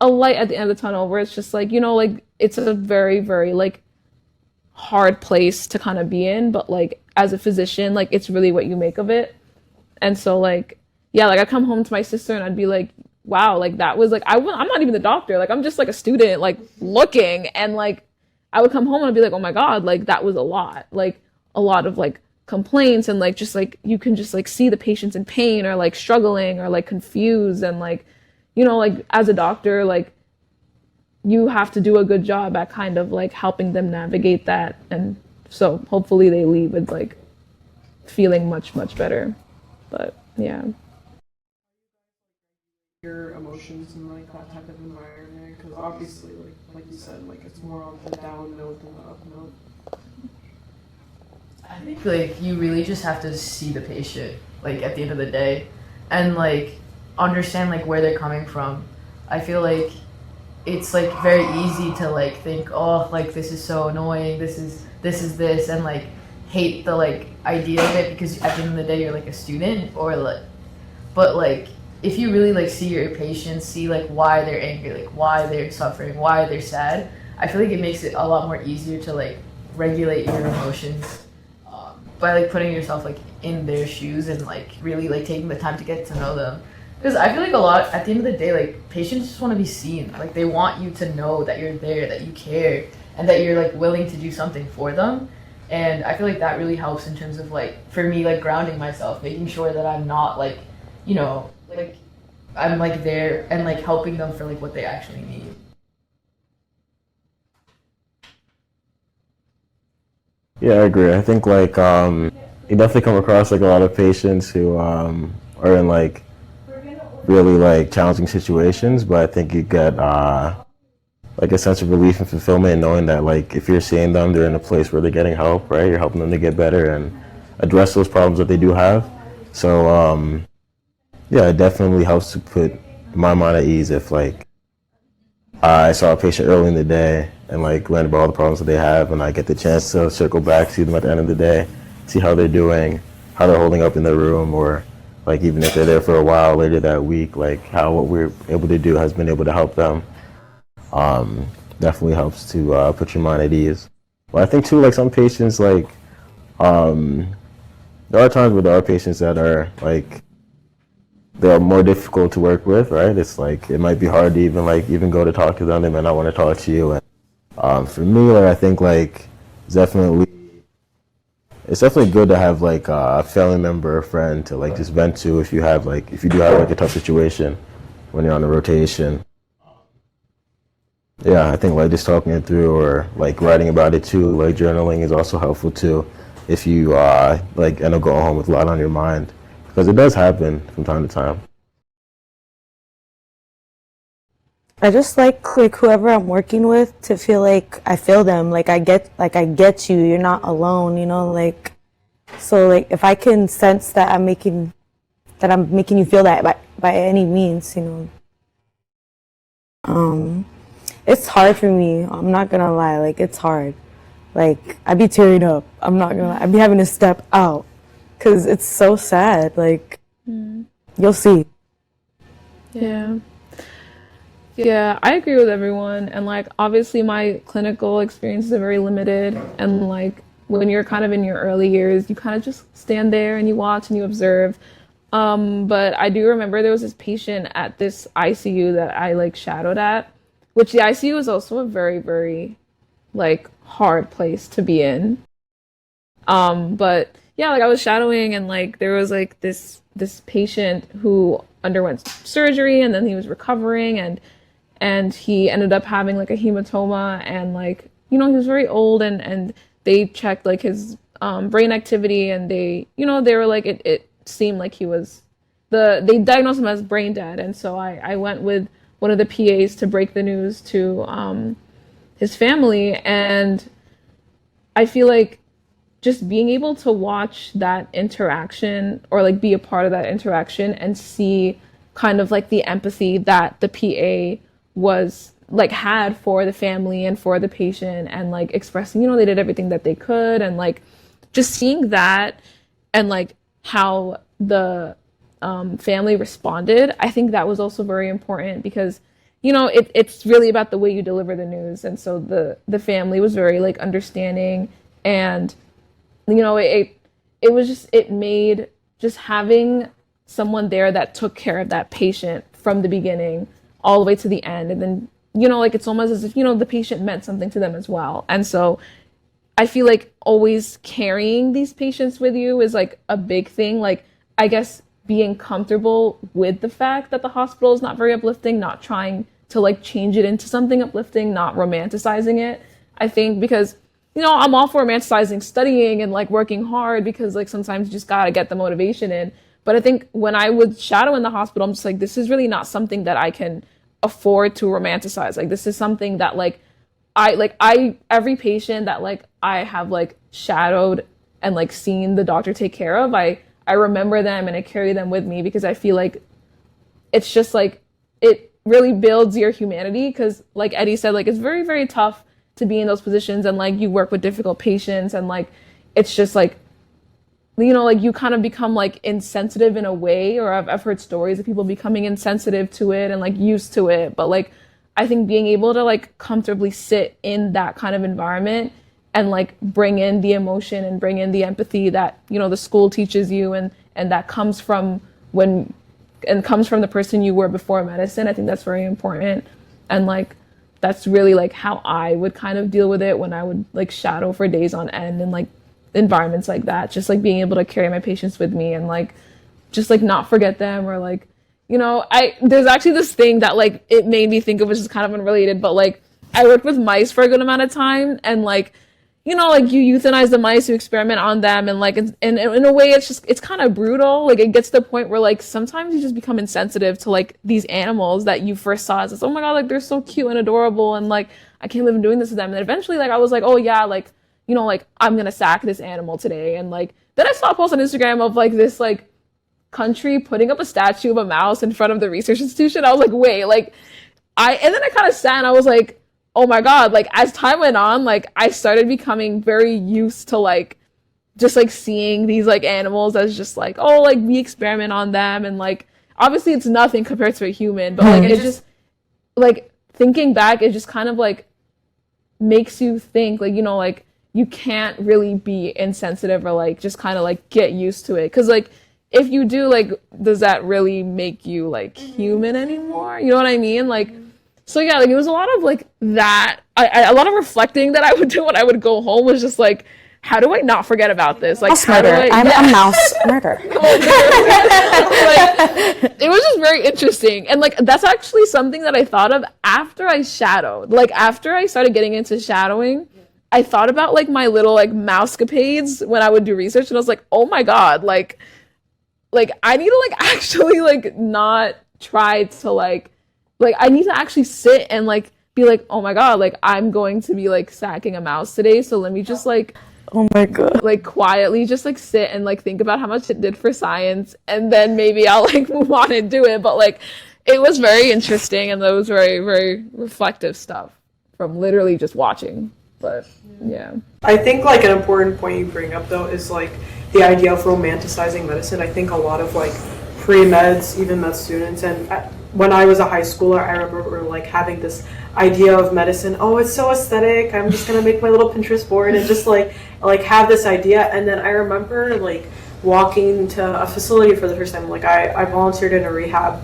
a light at the end of the tunnel, where it's just like, like it's a very, very like hard place to kind of be in, but like as a physician, like it's really what you make of it. And so like, yeah, like I'd come home to my sister and I'd be like, wow, like that was like, I'm not even the doctor, like I'm just like a student like looking, and like I would come home and I'd be like, oh my God, like that was a lot of like complaints, and like just like you can just like see the patients in pain or like struggling or like confused, and like like as a doctor, like you have to do a good job at kind of like helping them navigate that. And so hopefully they leave with like feeling much, much better. But yeah. Your emotions in like that type of environment, because obviously like you said, like it's more on the down note than the up note. I think like you really just have to see the patient like at the end of the day, and like understand like where they're coming from. I feel like it's like very easy to like think, oh, like this is so annoying, this is this, and like hate the like idea of it, because at the end of the day you're like a student, or like, but like if you really like see your patients, see like why they're angry, like why they're suffering, why they're sad, I feel like it makes it a lot more easier to like regulate your emotions by like putting yourself like in their shoes, and like really like taking the time to get to know them. Because I feel like a lot, at the end of the day, like patients just want to be seen. Like they want you to know that you're there, that you care, and that you're like willing to do something for them. And I feel like that really helps in terms of like, for me, like grounding myself, making sure that I'm not like, like I'm like there and like helping them for like what they actually need. Yeah, I agree. I think like you definitely come across like a lot of patients who are in like really like challenging situations, but I think you get like a sense of relief and fulfillment in knowing that like if you're seeing them, they're in a place where they're getting help, right? You're helping them to get better and address those problems that they do have. So yeah, it definitely helps to put my mind at ease if like I saw a patient early in the day and like learned about all the problems that they have, and I get the chance to circle back, see them at the end of the day, see how they're doing, how they're holding up in their room, or like even if they're there for a while later that week, like how what we're able to do has been able to help them. Definitely helps to put your mind at ease. But I think too, like some patients, like there are times where there are patients that are like they're more difficult to work with, right? It's like it might be hard to even go to talk to them. They might not want to talk to you. And for me, like I think like it's definitely good to have like a family member or friend to like just vent to if you do have like a tough situation when you're on a rotation. Yeah, I think like just talking it through or like writing about it too, like journaling is also helpful too if you like end up going home with a lot on your mind, because it does happen from time to time. I just like whoever I'm working with to feel like I feel them, like I get you, you're not alone, you know, like so like if I can sense that I'm making you feel that by any means, you know. It's hard for me, I'm not gonna lie, like it's hard. Like I be tearing up, I'm not gonna lie. I be having to step out because it's so sad, like you'll see. Yeah, I agree with everyone. And like obviously my clinical experiences are very limited, and like when you're kind of in your early years, you kind of just stand there and you watch and you observe. But I do remember there was this patient at this ICU that I like shadowed at, which the ICU is also a very, very like hard place to be in. But yeah, like I was shadowing, and like there was like this patient who underwent surgery, and then he was recovering, and he ended up having like a hematoma, and like he was very old, and they checked like his brain activity, and they were like it seemed like they diagnosed him as brain dead. And so I went with one of the PAs to break the news to his family, and I feel like just being able to watch that interaction or like be a part of that interaction and see kind of like the empathy that the PA was like had for the family and for the patient, and like expressing, they did everything that they could, and like just seeing that and like how the family responded, I think that was also very important because it's really about the way you deliver the news. And so the family was very like understanding, and it made just having someone there that took care of that patient from the beginning all the way to the end. And then like it's almost as if the patient meant something to them as well. And so I feel like always carrying these patients with you is like a big thing. Like I guess being comfortable with the fact that the hospital is not very uplifting, not trying to like change it into something uplifting, not romanticizing it. I think because I'm all for romanticizing studying and like working hard, because like sometimes you just gotta get the motivation in. But I think when I would shadow in the hospital, I'm just like, this is really not something that I can afford to romanticize. Like this is something that every patient that like I have like shadowed and like seen the doctor take care of, I remember them and I carry them with me, because I feel like it's just like it really builds your humanity. Because like Eddie said, like it's very, very tough to be in those positions, and like you work with difficult patients, and like it's just like like you kind of become like insensitive in a way, or I've heard stories of people becoming insensitive to it and like used to it. But like I think being able to like comfortably sit in that kind of environment and like bring in the emotion and bring in the empathy that the school teaches you, and that comes from the person you were before medicine, I think that's very important. And like that's really like how I would kind of deal with it when I would like shadow for days on end in like environments like that. Just like being able to carry my patients with me and like just like not forget them, or like there's actually this thing that like it made me think of, which is kind of unrelated, but like I worked with mice for a good amount of time, and like like you euthanize the mice, you experiment on them, and like in a way it's kind of brutal. Like it gets to the point where like sometimes you just become insensitive to like these animals that you first saw as, oh my god, like they're so cute and adorable, and like I can't live doing this to them. And then eventually like I was like, oh yeah, like like I'm gonna sack this animal today. And like then I saw a post on Instagram of like this like country putting up a statue of a mouse in front of the research institution. I was like, wait, like and then I kind of sat and I was like, oh my God, like as time went on, like I started becoming very used to like just like seeing these like animals as just like, oh, like we experiment on them, and like obviously it's nothing compared to a human, but like it just like thinking back, it just kind of like makes you think like, you know, like you can't really be insensitive or like just kind of like get used to it, because like if you do, like does that really make you like human anymore, you know what I mean? Like so yeah, like it was a lot of like that, a lot of reflecting that I would do when I would go home, was just like, how do I not forget about this? Like, Mouse murder. I'm a mouse murder. Like, it was just very interesting. And like that's actually something that I thought of after I shadowed. Like after I started getting into shadowing, I thought about like my little like mousecapades when I would do research, and I was like, oh my God, like I need to like actually like not try to like I need to actually sit and like be like, oh my God, like I'm going to be like sacking a mouse today, so let me just like, oh my God, like quietly just like sit and like think about how much it did for science, and then maybe I'll like move on and do it. But like it was very interesting, and that was very, very reflective stuff from literally just watching. But yeah, I think like an important point you bring up though is like the idea of romanticizing medicine. I think a lot of like pre-meds, even med students, and when I was a high schooler, I remember like having this idea of medicine. Oh, it's so aesthetic. I'm just gonna make my little Pinterest board and just like have this idea. And then I remember like walking to a facility for the first time. Like I volunteered in a rehab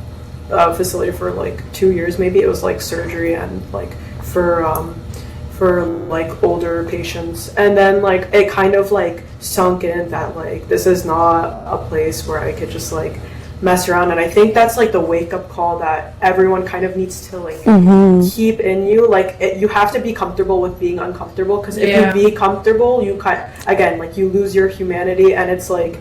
facility for like 2 years, maybe. It was like surgery and like for like older patients. And then like it kind of like sunk in that like this is not a place where I could just like mess around. And I think that's like the wake-up call that everyone kind of needs to like keep in you. Like you have to be comfortable with being uncomfortable, because if you be comfortable, you again like you lose your humanity. And it's like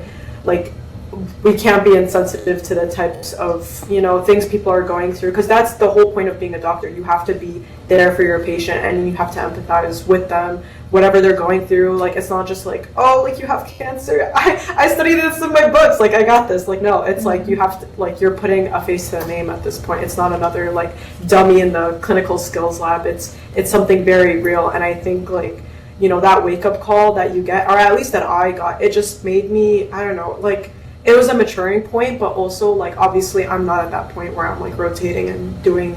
we can't be insensitive to the types of, you know, things people are going through, because that's the whole point of being a doctor. You have to be there for your patient, and you have to empathize with them, whatever they're going through. Like it's not just like, oh, like you have cancer, I studied this in my books, like I got this. Like no, it's like you have to, like you're putting a face to a name at this point. It's not another like dummy in the clinical skills lab. It's something very real. And I think like, you know, that wake-up call that you get, or at least that I got, it just made me, I don't know, like it was a maturing point. But also like obviously I'm not at that point where I'm like rotating and doing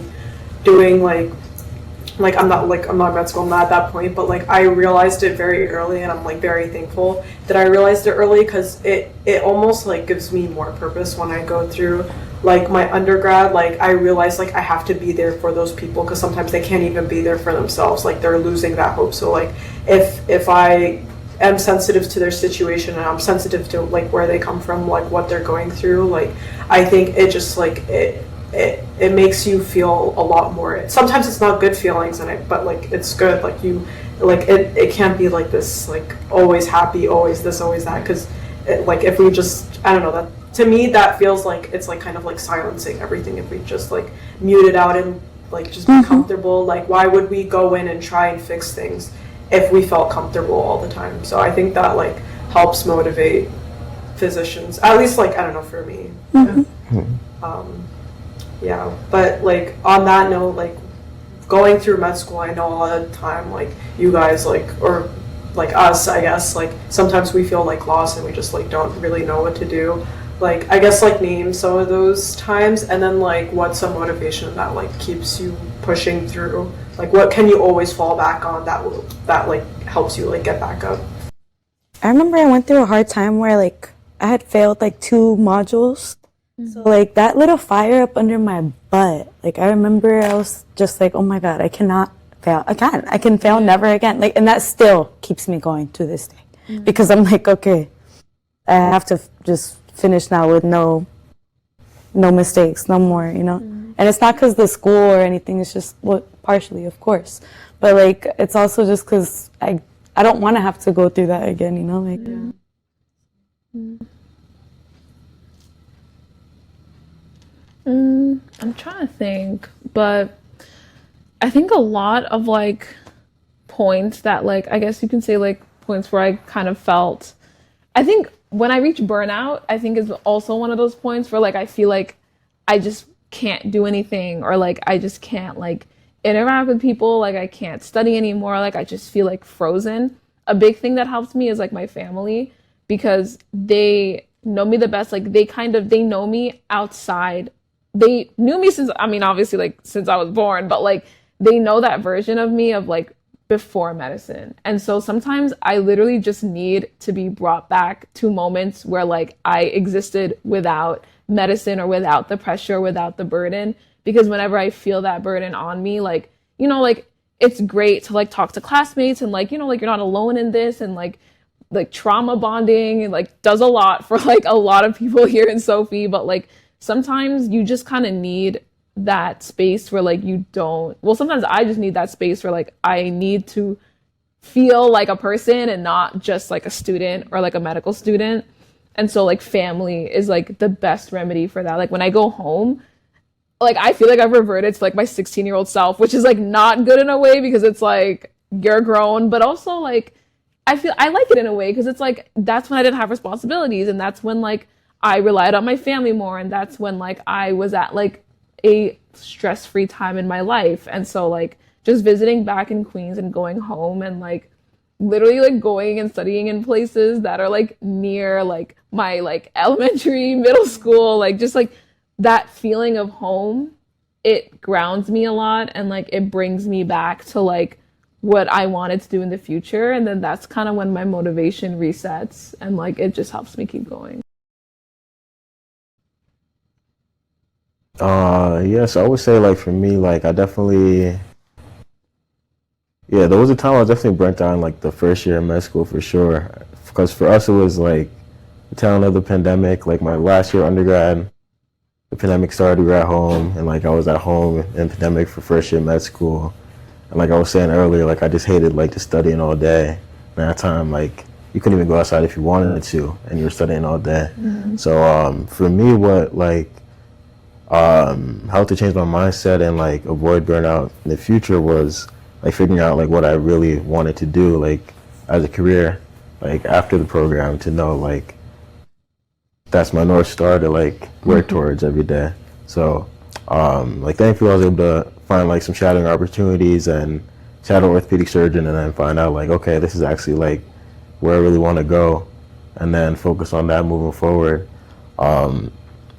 like I'm not med school, I'm not at that point. But like I realized it very early, and I'm like very thankful that I realized it early, because it almost like gives me more purpose when I go through like my undergrad. Like I realized like I have to be there for those people, because sometimes they can't even be there for themselves. Like they're losing that hope. So like if I am sensitive to their situation, and I'm sensitive to like where they come from, like what they're going through, like I think it just like it makes you feel a lot more. Sometimes it's not good feelings in it, but like it's good. Like you like it can't be like this like always happy, always this, always that, because like if we just, I don't know, that to me that feels like it's like kind of like silencing everything. If we just like mute it out and like just be comfortable, like why would we go in and try and fix things if we felt comfortable all the time? So I think that like helps motivate physicians, at least like, I don't know, for me. Yeah, but like on that note, like going through med school, I know a lot of the time like you guys like, or like us, I guess, like sometimes we feel like lost and we just like don't really know what to do. Like I guess like name some of those times, and then like what's some motivation that like keeps you pushing through? Like what can you always fall back on that like helps you like get back up? I remember I went through a hard time where like I had failed like 2 modules. So like that lit a fire up under my butt. Like I remember I was just like, oh my God, I cannot fail again. I can fail never again. Like, and that still keeps me going to this day, because I'm like, okay, I have to just finish now with no mistakes, no more, you know? And it's not because the school or anything, it's just, well, partially, of course. But like, it's also just because I don't want to have to go through that again, you know? Like, I'm trying to think, but I think a lot of like points that like, I guess you can say like points where I kind of felt, I think when I reach burnout, I think is also one of those points where like I feel like I just can't do anything, or like I just can't like interact with people, like I can't study anymore, like I just feel like frozen. A big thing that helps me is like my family, because they know me the best. Like they know me outside. They knew me since, I mean, obviously like since I was born, but like they know that version of me of like before medicine. And so sometimes I literally just need to be brought back to moments where like I existed without medicine, or without the pressure, without the burden. Because whenever I feel that burden on me, like, like it's great to like talk to classmates and like, like you're not alone in this, and like trauma bonding and like does a lot for like a lot of people here in Sophie. But like sometimes you just kind of need that space where like you don't, well, sometimes I just need that space where like I need to feel like a person and not just like a student or like a medical student. And so like family is like the best remedy for that. Like when I go home, like I feel like I've reverted to like my 16-year-old self, which is like not good in a way, because it's like you're grown, but also like I feel I like it in a way because it's like that's when I didn't have responsibilities, and that's when like I relied on my family more, and that's when like I was at like a stress-free time in my life. And so like just visiting back in Queens and going home and like literally like going and studying in places that are like near like my like elementary, middle school, like just like that feeling of home, it grounds me a lot, and like it brings me back to like what I wanted to do in the future. And then that's kind of when my motivation resets, and like it just helps me keep going. Yes, I would say like for me, like I definitely, yeah, there was a time I was definitely burnt out in like the first year of med school for sure. Because for us it was like the tail end of the pandemic. Like my last year undergrad, the pandemic started, we were at home, and like I was at home in pandemic for first year med school. And like I was saying earlier, like I just hated like just studying all day. And at that time, like you couldn't even go outside if you wanted to, and you were studying all day. So for me, what like how to change my mindset and like avoid burnout in the future was like figuring out like what I really wanted to do like as a career, like after the program, to know like that's my North Star to like work towards every day. So like thankfully I was able to find like some shadowing opportunities and shadow orthopedic surgeon, and then find out like, okay, this is actually like where I really want to go, and then focus on that moving forward.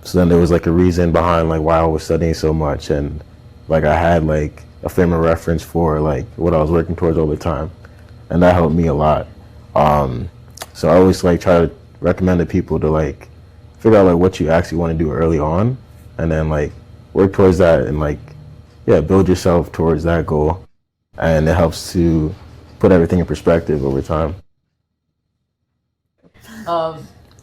So then there was like a reason behind like why I was studying so much, and like I had like a frame of reference for like what I was working towards all the time, and that helped me a lot. So I always like try to recommend to people to like figure out like what you actually want to do early on, and then like work towards that, and like build yourself towards that goal, and it helps to put everything in perspective over time.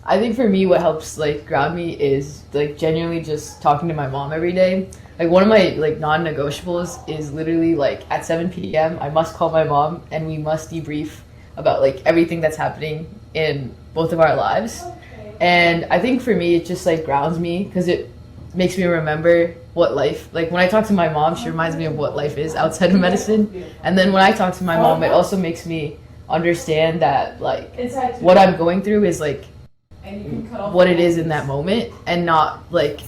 I think for me, what helps like ground me is like genuinely just talking to my mom every day. Like one of my like non-negotiables is literally like at 7 p.m. I must call my mom, and we must debrief about like everything that's happening in both of our lives. And I think for me, it just like grounds me because it makes me remember what life, like when I talk to my mom, she reminds me of what life is outside of medicine. And then when I talk to my mom, it also makes me understand that like what I'm going through is like what it is in that moment, and not like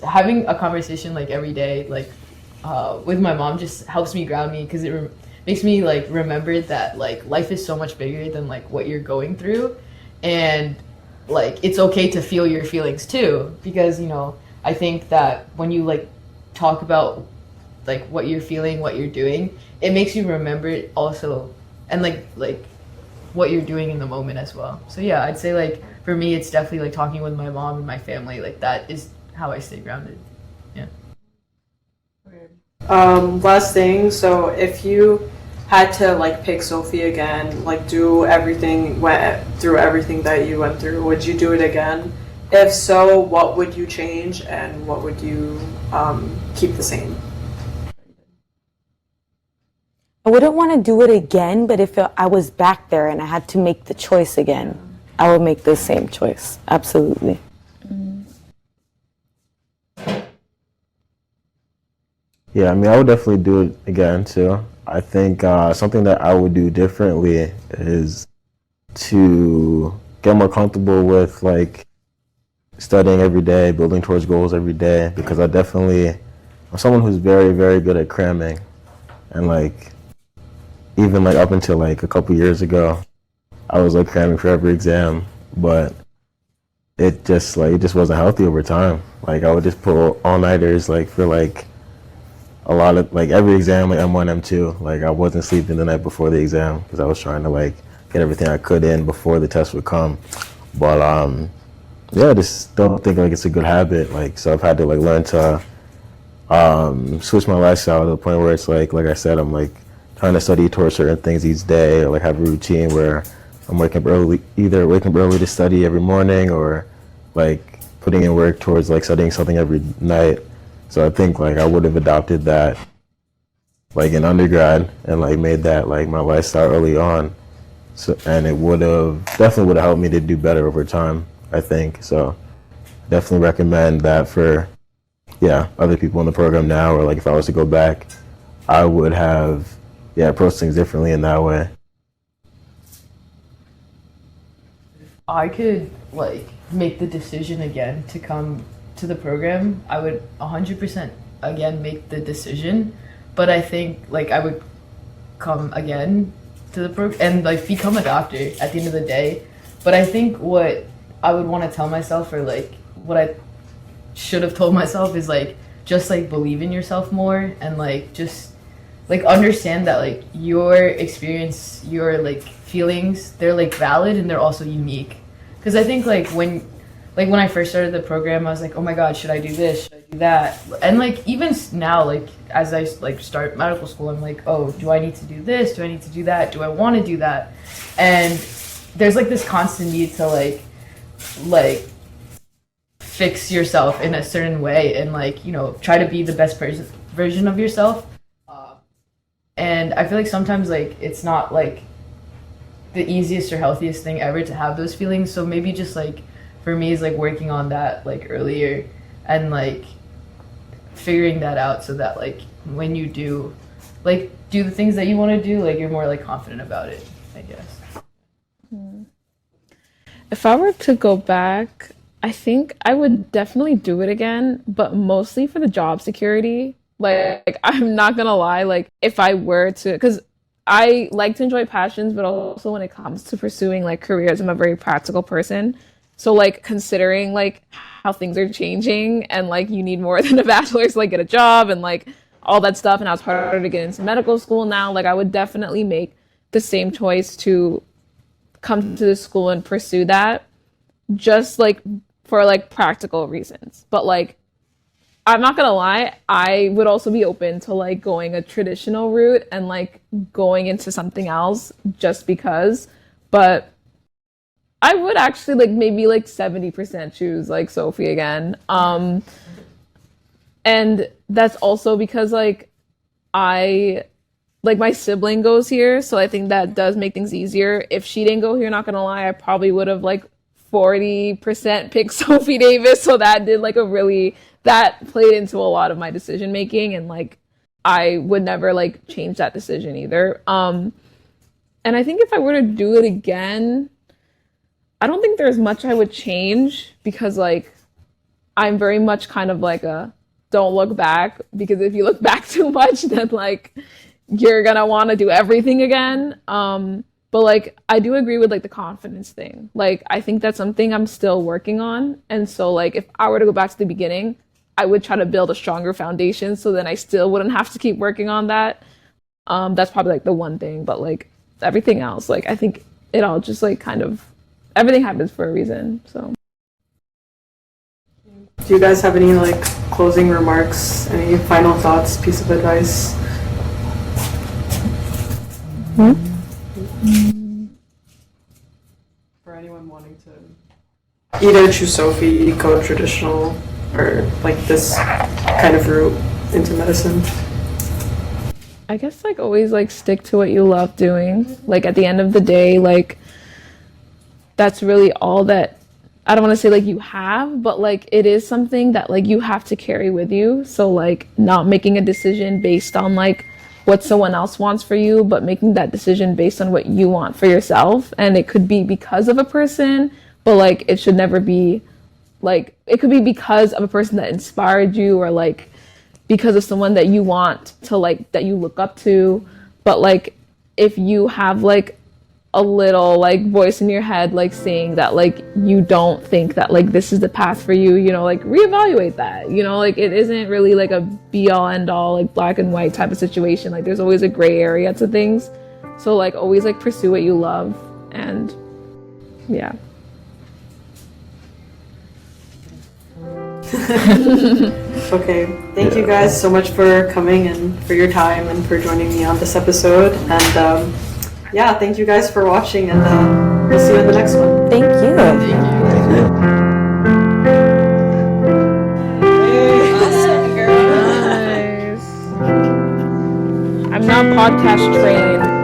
having a conversation like every day like with my mom just helps me ground me, because it makes me like remember that like life is so much bigger than like what you're going through, and like it's okay to feel your feelings too, because I think that when you like talk about like what you're feeling, what you're doing, it makes you remember it also, and like what you're doing in the moment as well. So yeah, I'd say like for me, it's definitely like talking with my mom and my family. Like that is how I stay grounded. Yeah. Last thing. So if you had to like pick Sophie again, like went through everything that you went through, would you do it again? If so, what would you change, and what would you keep the same? I wouldn't want to do it again, but if I was back there and I had to make the choice again, I would make the same choice. Absolutely. Yeah, I mean, I would definitely do it again too. I think something that I would do differently is to get more comfortable with like studying every day, building towards goals every day, because I'm someone who's very, very good at cramming. And like, even like up until like a couple years ago, I was like cramming for every exam, but it just wasn't healthy over time. Like I would just pull all-nighters like for like a lot of like every exam, like M1, M2. Like I wasn't sleeping the night before the exam because I was trying to like get everything I could in before the test would come. But yeah, I just don't think like it's a good habit. Like so I've had to like learn to switch my lifestyle to the point where it's like I said, I'm like trying to study towards certain things each day, or like have a routine where I'm either waking up early to study every morning, or like putting in work towards like studying something every night. So I think like I would have adopted that like in undergrad and like made that like my lifestyle early on. So, and it definitely would have helped me to do better over time, I think. So definitely recommend that for other people in the program now, or like if I was to go back, I would have approached things differently in that way. I could like make the decision again to come to the program, I would 100% again make the decision. But I think like I would come again to the program and like become a doctor at the end of the day. But I think what I would want to tell myself, or like what I should have told myself, is like just like believe in yourself more, and like just like understand that like your experience, your like feelings, they're like valid and they're also unique. Because I think like when I first started the program, I was like, oh my god, should I do this, should I do that? And like even now, like as I like start medical school, I'm like, oh, do I need to do this, do I need to do that, do I want to do that? And there's like this constant need to like fix yourself in a certain way, and like, you know, try to be the best version of yourself. And I feel like sometimes like it's not like the easiest or healthiest thing ever to have those feelings. So maybe just like for me is like working on that like earlier, and like figuring that out so that like when you do the things that you want to do, like you're more like confident about it, I guess. If I were to go back, I think I would definitely do it again, but mostly for the job security. Like I'm not gonna lie, like if I were to, because I like to enjoy passions, but also when it comes to pursuing like careers, I'm a very practical person. So like considering like how things are changing, and like you need more than a bachelor's to like get a job and like all that stuff, and how it's harder to get into medical school now, like I would definitely make the same choice to come to the school and pursue that, just like for like practical reasons. But like I'm not gonna lie, I would also be open to like going a traditional route and like going into something else just because. But I would actually like maybe like 70% choose like Sophie again. And that's also because like I like my sibling goes here, so I think that does make things easier. If she didn't go here, not gonna lie, I probably would have like 40% picked Sophie Davis. So that did like that played into a lot of my decision making, and like I would never like change that decision either. And I think if I were to do it again, I don't think there's much I would change, because like I'm very much kind of like a don't look back, because if you look back too much, then like you're gonna want to do everything again. But like I do agree with like the confidence thing. Like I think that's something I'm still working on. And so like if I were to go back to the beginning, I would try to build a stronger foundation, so then I still wouldn't have to keep working on that. That's probably like the one thing, but like everything else, like I think it all just like kind of everything happens for a reason. So Do you guys have any like closing remarks, any final thoughts, piece of advice? For anyone wanting to either choose Sophie, go traditional, or like this kind of route into medicine? I guess like always like stick to what you love doing. Like at the end of the day, like that's really all that, I don't want to say like you have, but like it is something that like you have to carry with you. So like not making a decision based on like what someone else wants for you, but making that decision based on what you want for yourself. And it could be because of a person, but like it should never be like, it could be because of a person that inspired you, or like because of someone that you want to like, that you look up to. But like if you have like a little like voice in your head like saying that like you don't think that like this is the path for you, you know, like reevaluate that, you know, like it isn't really like a be all end all like black and white type of situation. Like there's always a gray area to things, so like always like pursue what you love. And yeah. Okay, thank you guys so much for coming and for your time and for joining me on this episode. And yeah, thank you guys for watching, and we'll see you in the next one. Thank you. Nice. I'm not podcast trained.